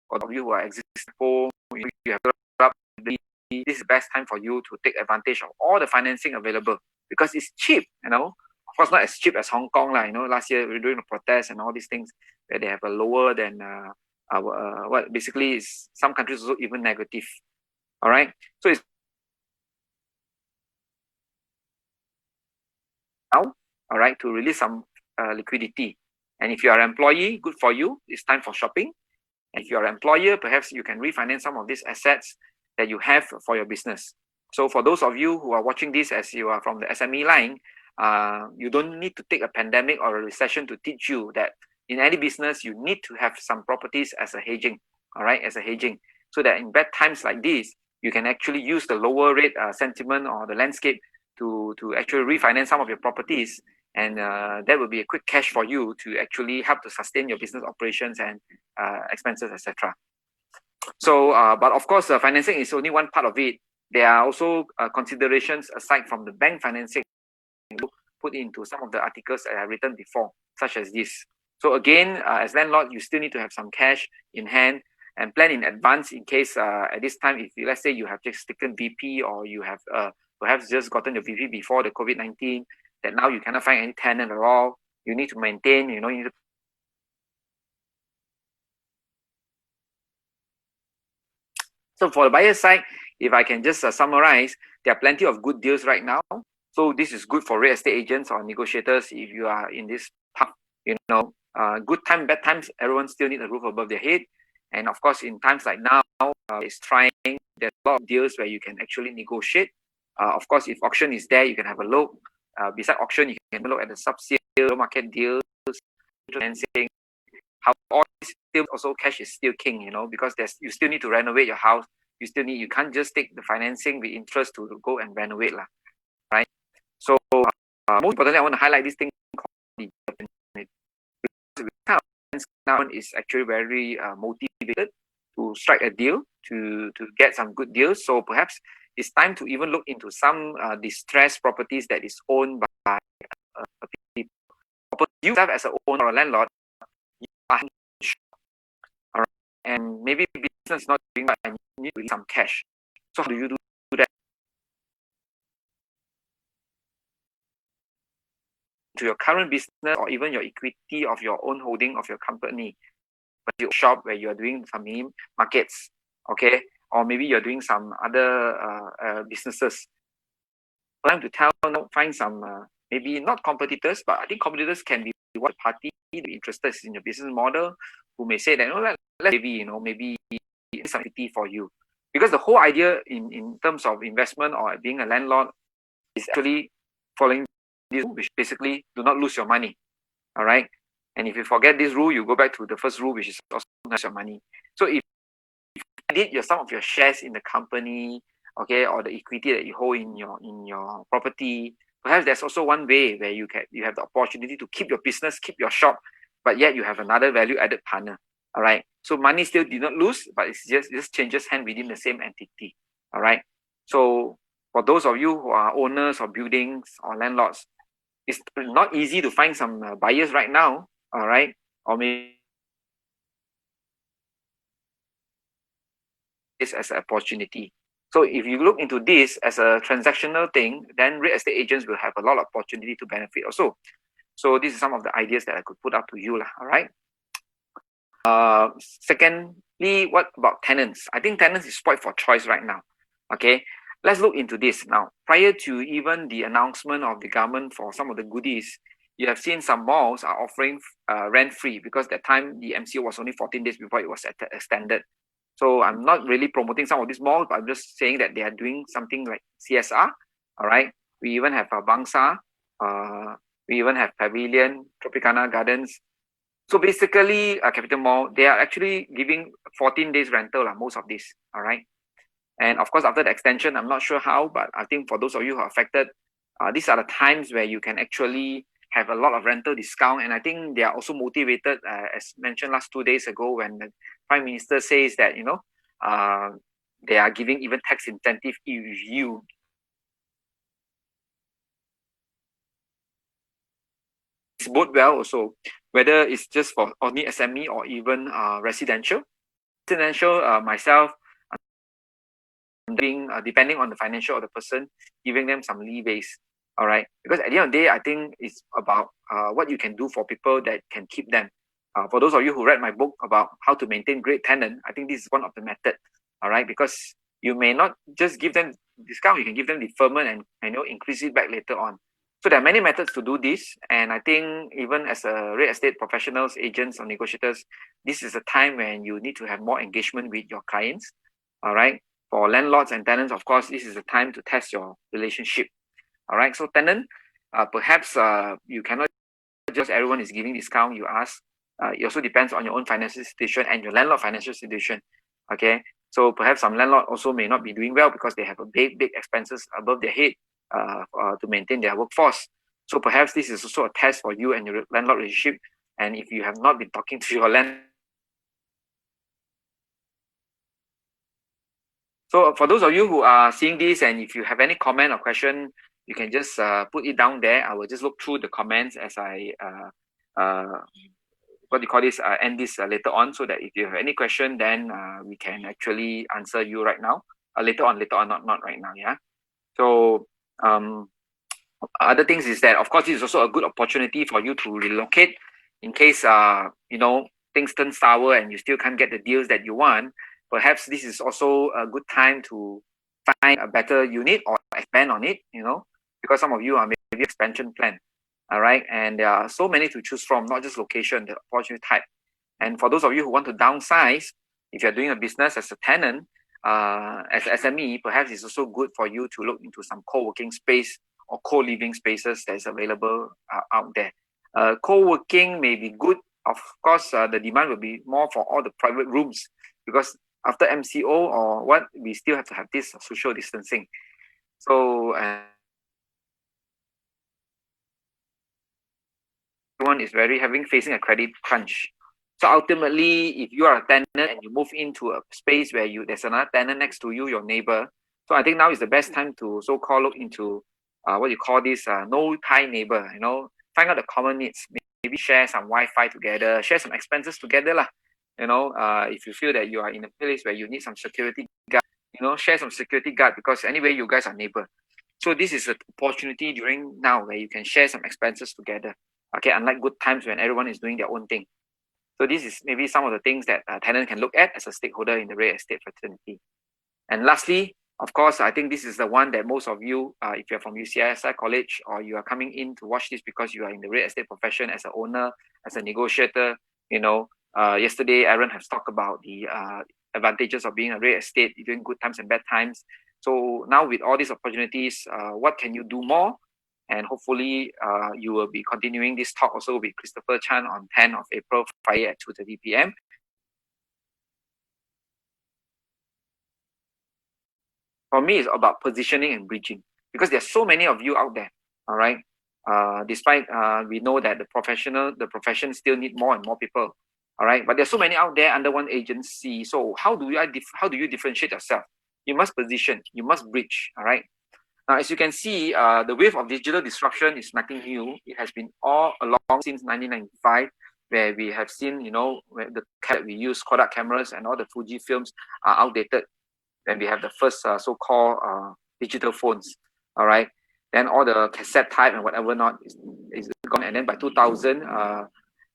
or you who are existing home, you have this is the best time for you to take advantage of all the financing available because it's cheap, Of course, not as cheap as Hong Kong, last year we were doing a protest and all these things where they have a lower than what basically is some countries also even negative. All right. So it's now, all right, to release some liquidity. And if you are an employee, good for you. It's time for shopping. And if you are an employer, perhaps you can refinance some of these assets that you have for your business. So for those of you who are watching this as you are from the SME line, you don't need to take a pandemic or a recession to teach you that in any business, you need to have some properties as a hedging, all right, as a hedging, so that in bad times like this, you can actually use the lower rate sentiment or the landscape to actually refinance some of your properties. And that will be a quick cash for you to actually help to sustain your business operations and expenses, etc. So, but of course, financing is only one part of it. There are also considerations aside from the bank financing put into some of the articles that I've written before, such as this. So again, as landlord, you still need to have some cash in hand and plan in advance in case at this time, if let's say you have just taken VP or you have perhaps just gotten your VP before the COVID-19, that now you cannot find any tenant at all. You need to maintain, you need to. So for the buyer side, if I can just summarize, there are plenty of good deals right now. So this is good for real estate agents or negotiators if you are in this path. Good time, bad times, everyone still needs a roof above their head. And of course, in times like now, it's trying. There's a lot of deals where you can actually negotiate. Of course, if auction is there, you can have a look. Beside auction, you can look at the sub-sale market deals, financing. How all still also cash is still king, because you still need to renovate your house. You can't just take the financing with interest to go and renovate, right? So most importantly, I want to highlight this thing called the now is actually very motivated to strike a deal to get some good deals. So perhaps it's time to even look into some distressed properties that is owned by people. You have as an owner or a landlord, you are all right, and maybe business is not doing well and you need to release some cash. So how do you do that? To your current business or even your equity of your own holding of your company, but you shop where you are doing some mini markets, okay, or maybe you're doing some other businesses. Time to tell, find some maybe not competitors, but I think competitors can be one party interested in your business model who may say that maybe it's something for you, because the whole idea in terms of investment or being a landlord is actually following this rule, which basically do not lose your money. All right. And if you forget this rule, you go back to the first rule, which is also lose your money. So if you did some of your shares in the company, okay, or the equity that you hold in your property, perhaps there's also one way where you have the opportunity to keep your business, keep your shop, but yet you have another value added partner. All right. So money still did not lose, but it just changes hand within the same entity. All right. So For those of you who are owners of buildings or landlords, it's not easy to find some buyers right now, all right? Or maybe this as an opportunity. So if you look into this as a transactional thing, then real estate agents will have a lot of opportunity to benefit also. So this is some of the ideas that I could put up to you, all right? Secondly, what about tenants? I think tenants is spoiled for choice right now. Okay, let's look into this now. Prior to even the announcement of the government for some of the goodies, you have seen some malls are offering rent free because that time the MCO was only 14 days before it was extended. So I'm not really promoting some of these malls, but I'm just saying that they are doing something like CSR. All right, we even have Bangsa, we even have Pavilion, Tropicana Gardens. So basically, Capital Mall, they are actually giving 14 days rental, most of this. All right. And of course, after the extension, I'm not sure how, but I think for those of you who are affected, these are the times where you can actually have a lot of rental discount. And I think they are also motivated, as mentioned last 2 days ago, when the Prime Minister says that, they are giving even tax incentive if you bode well also, whether it's just for only SME or even residential. Residential, myself, being depending on the financial of the person, giving them some leeways. All right, because at the end of the day, I think it's about what you can do for people that can keep them. For those of you who read my book about how to maintain great tenant, I think this is one of the method. All right, because you may not just give them discount, you can give them deferment and increase it back later on. So there are many methods to do this, and I think even as a real estate professionals, agents, or negotiators, this is a time when you need to have more engagement with your clients. All right, for landlords and tenants, of course, this is the time to test your relationship. All right, so tenant, perhaps you cannot just everyone is giving discount. You ask. It also depends on your own financial situation and your landlord financial situation. Okay, so perhaps some landlord also may not be doing well because they have a big expenses above their head to maintain their workforce. So perhaps this is also a test for you and your landlord relationship. And if you have not been talking to your landlord, so for those of you who are seeing this, and if you have any comment or question, you can just put it down there. I will just look through the comments as I what do you call this? End this later on, so that if you have any question, then we can actually answer you right now. Later on, not right now. Yeah. So other things is that, of course, this is also a good opportunity for you to relocate in case things turn sour and you still can't get the deals that you want. Perhaps this is also a good time to find a better unit or expand on it, because some of you are maybe expansion plan. All right. And there are so many to choose from, not just location, the opportunity type. And for those of you who want to downsize, if you're doing a business as a tenant, as an SME, perhaps it's also good for you to look into some co-working space or co-living spaces that is available out there. Co-working may be good. Of course, the demand will be more for all the private rooms, because after MCO or what, we still have to have this social distancing. So everyone is facing a credit crunch. So ultimately, if you are a tenant and you move into a space where there's another tenant next to you, your neighbor. So I think now is the best time to so-called look into what you call this no tie neighbor. Find out the common needs. Maybe share some Wi-Fi together, share some expenses together lah. If you feel that you are in a place where you need some security guard, share some security guard, because anyway you guys are neighbor. So this is an opportunity during now where you can share some expenses together. Okay, unlike good times when everyone is doing their own thing. So this is maybe some of the things that a tenant can look at as a stakeholder in the real estate fraternity. And lastly, of course, I think this is the one that most of you, if you're from UCSI College or you are coming in to watch this because you are in the real estate profession as an owner, as a negotiator, yesterday Aaron has talked about the advantages of being a real estate during good times and bad times. So now with all these opportunities, what can you do more? And hopefully you will be continuing this talk also with Christopher Chan on 10th of April, Friday at 2:30 p.m. For me, it's about positioning and bridging, because there's so many of you out there. All right. Despite we know that the profession still need more and more people. All right. But there's so many out there under one agency. So how do you differentiate yourself? You must position, you must bridge. All right. Now, as you can see, the wave of digital disruption is nothing new. It has been all along since 1995, where we have seen, where the that we use Kodak cameras and all the Fuji films are outdated. When we have the first so-called digital phones, all right. Then all the cassette type and whatever not is gone. And then by 2000,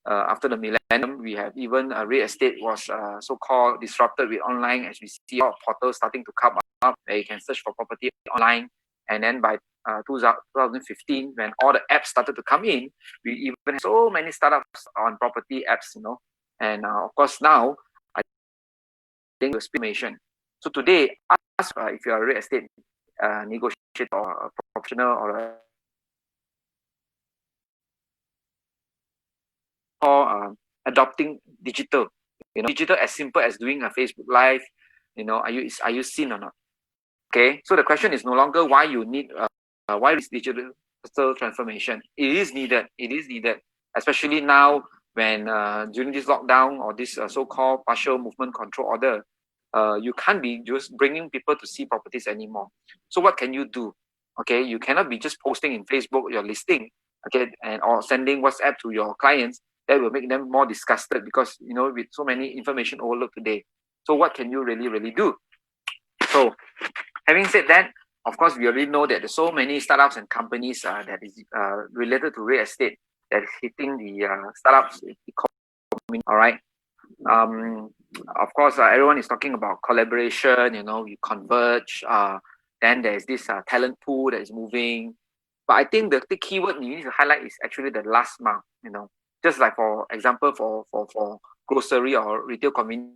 after the millennium, we have even real estate was so-called disrupted with online, as we see all portals starting to come up where you can search for property online. And then by 2015, when all the apps started to come in, we even have so many startups on property apps, And of course now, I think information. So today, ask if you are a real estate negotiator or a professional or adopting digital, digital as simple as doing a Facebook Live, are you seen or not? Okay, so the question is no longer why you need why is digital transformation. It is needed, especially now when during this lockdown or this so-called partial movement control order, you can't be just bringing people to see properties anymore. So what can you do? Okay, you cannot be just posting in Facebook your listing, okay, and or sending WhatsApp to your clients. That will make them more disgusted because with so many information overload today. So what can you really do? So having said that, of course, we already know that there's so many startups and companies that is related to real estate that is hitting the startups economy. All right. Of course, everyone is talking about collaboration. You converge. Then there's this talent pool that is moving. But I think the keyword you need to highlight is actually the last mile. Just like for example, for grocery or retail convenience.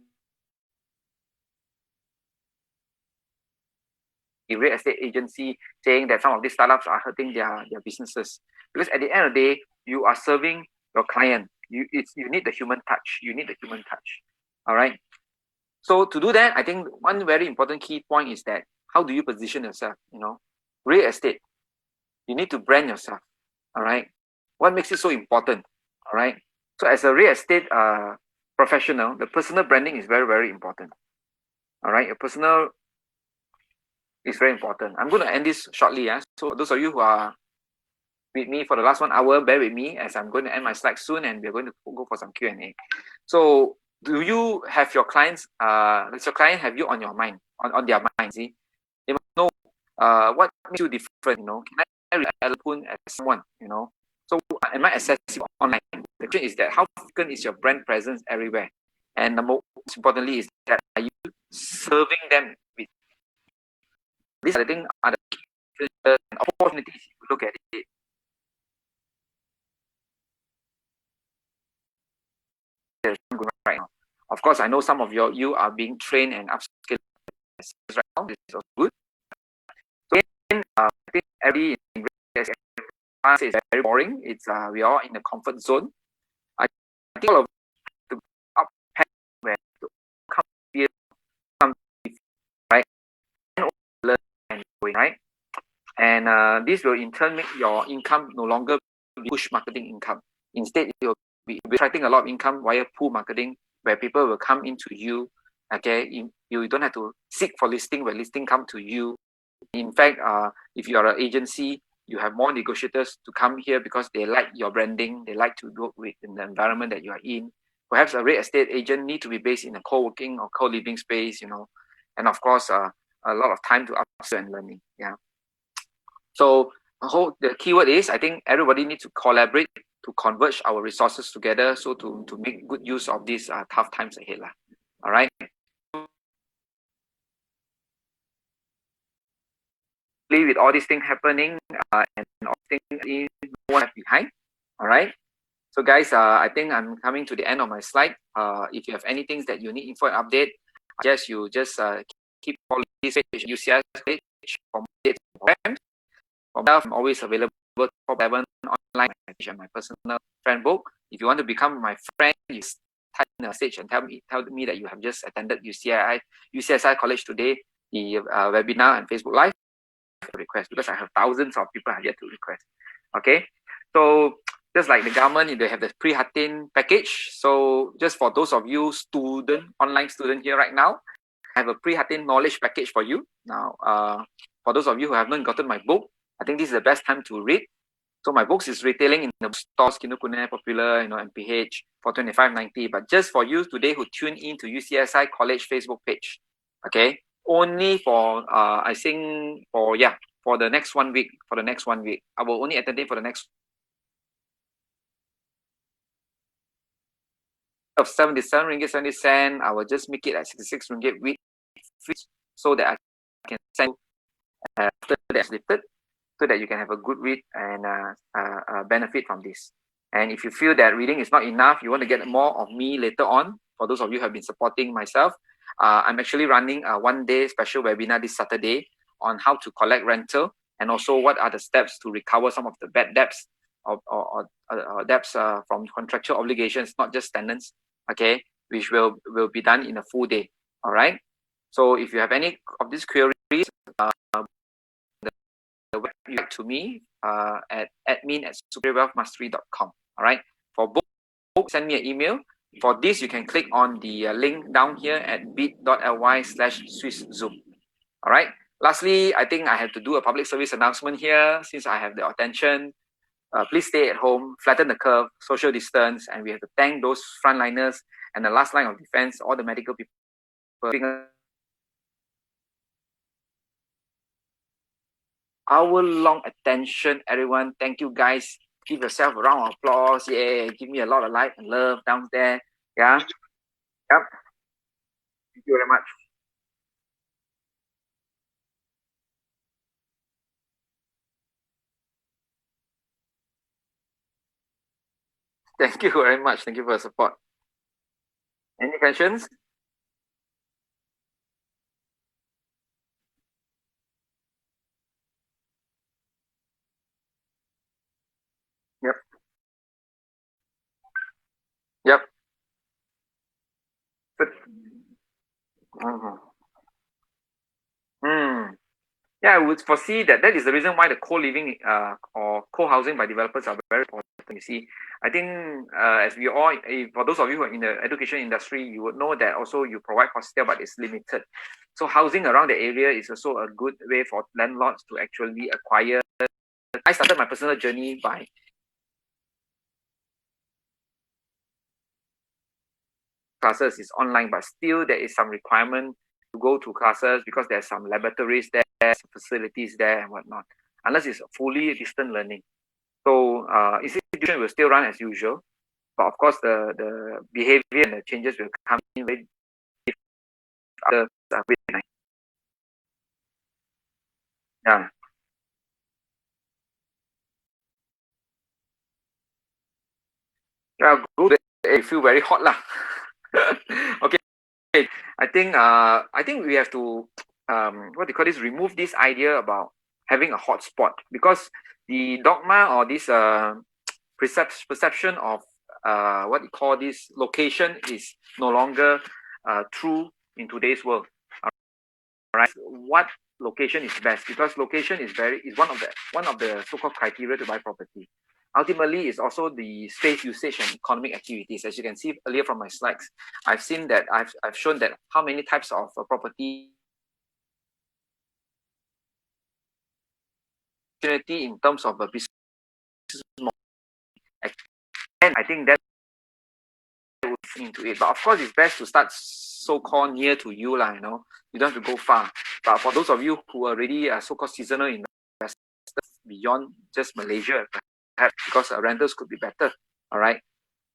Real estate agency saying that some of these startups are hurting their businesses, because at the end of the day, you are serving your client. You need the human touch. All right. So to do that, I think one very important key point is that how do you position yourself? Real estate, you need to brand yourself. All right. What makes it so important? All right. So as a real estate professional, the personal branding is very, very important. All right. Your personal is very important. I'm going to end this shortly. So those of you who are with me for the last 1 hour, bear with me as I'm going to end my slide soon and we're going to go for some Q&A. So do you have your clients, does your client have you on your mind, on their mind? See, they must know what makes you different. Can I relate as someone? So am I accessible online? The question is that how frequent is your brand presence everywhere? And the most importantly is that are you serving them with these are the things are the opportunities if you look at it. Right now. Of course, I know some of you are being trained and upskilled right now. This is also good. So again, I think every is very boring. It's we are in the comfort zone. I think all of to up where to come here, come right, and learn and going right, and this will in turn make your income no longer be push marketing income. Instead, it will be attracting a lot of income via pull marketing, where people will come into you. Okay, you don't have to seek for listing, where listing come to you. In fact, if you are an agency, you have more negotiators to come here because they like your branding. They like to work with in the environment that you are in. Perhaps a real estate agent need to be based in a co-working or co-living space, and of course, a lot of time to upskill and learning. Yeah. So the keyword is, I think everybody needs to collaborate to converge our resources together, so to make good use of these tough times ahead. All right. With all these things happening and all things no one left behind. All right. So guys, I think I'm coming to the end of my slide. If you have any things that you need info and update, I guess you just keep following this page, UCS page for updates and programs. I'm always available for 7 online and my personal friend book. If you want to become my friend, you type in a message and tell me that you have just attended UCSI College today, the webinar and Facebook Live request, because I have thousands of people have yet to request. Okay, so just like the government, they have the pre-Hatin package. So just for those of you online student here right now, I have a pre-Hatin knowledge package for you. Now, For those of you who have not gotten my book, I think this is the best time to read. So my books is retailing in the stores, Kinokuniya, Popular, MPH for $25.90. But just for you today who tune in to UCSI College Facebook page, okay, only for I think for the next 1 week. For the next 1 week, I will only attend it for the next of 77 ringgit 70 cent. I will just make it at 66 ringgit with free, so that I can send after that's lifted, so that you can have a good read and benefit from this. And if you feel that reading is not enough, you want to get more of me later on, for those of you who have been supporting myself, I'm actually running a 1-day special webinar this Saturday on how to collect rental, and also what are the steps to recover some of the bad debts or debts from contractual obligations, not just tenants, okay, which will be done in a full day. All right. So if you have any of these queries, the web to me at admin@superiorwealthmastery.com. All right. For book, send me an email. For this, you can click on the link down here at bit.ly/swisszoom. All right. Lastly, I think I have to do a public service announcement here since I have the attention. Please stay at home, flatten the curve, social distance, and we have to thank those frontliners and the last line of defense, all the medical people. Hour-long attention, everyone. Thank you, guys. Give yourself a round of applause. Yeah, give me a lot of light and love down there. Yeah. Yep. Thank you very much. Thank you very much. Thank you for your support. Any questions? Yep. Yep. Mm-hmm. Yeah, I would foresee that is the reason why the co-living or co-housing by developers are very important. You see, I think as we all, for those of you who are in the education industry, you would know that also you provide hostel, but it's limited. So housing around the area is also a good way for landlords to actually acquire. I started my personal journey by classes is online, but still there is some requirement to go to classes because there's some laboratories there, some facilities there and whatnot, unless it's fully distant learning. So institution will still run as usual, but of course the behavior and the changes will come in with after COVID-19. Yeah. Yeah, good. I feel very hot lah. Okay. I think we have to what do you call this? Remove this idea about having a hotspot, because the dogma or this perception of what you call this location is no longer true in today's world. All right. What location is best? Because location is one of the so-called criteria to buy property. Ultimately, it's also the space usage and economic activities. As you can see earlier from my slides, I've seen that I've shown that how many types of property opportunity in terms of a business model. And I think that would fit into it. But of course, it's best to start so-called near to you, lah. You don't have to go far. But for those of you who are already so-called seasonal investors beyond just Malaysia, perhaps because rentals could be better. All right.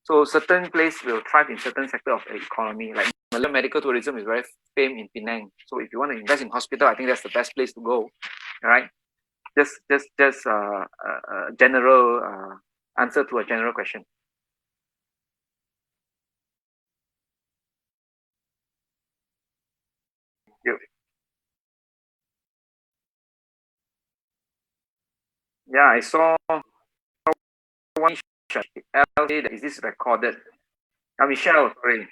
So certain place will thrive in certain sector of the economy. Like Malay medical tourism is very famous in Penang. So if you want to invest in hospital, I think that's the best place to go. All right. Just a general answer to a general question. Yep. Yeah, I saw one that is this recorded. Michelle, sorry.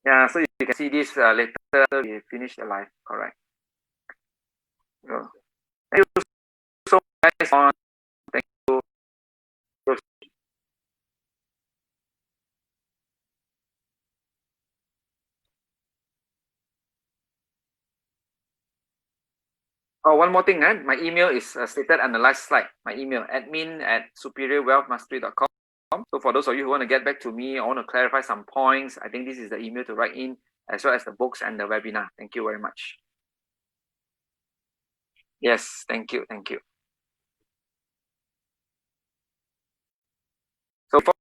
Yeah, so you can see this later we finish the live. Correct. So, thank you so much. Thank you. Oh, one more thing, my email is stated on the last slide. My email, admin@superiorwealthmastery.com. So for those of you who want to get back to me, I want to clarify some points, I think this is the email to write in, as well as the books and the webinar. Thank you very much. Yes, thank you. So for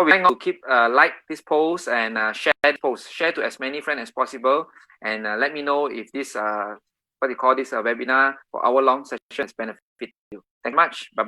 to keep like this post and share the post, share to as many friends as possible, and let me know if this webinar for hour-long session has benefited you. Thank you much. Bye.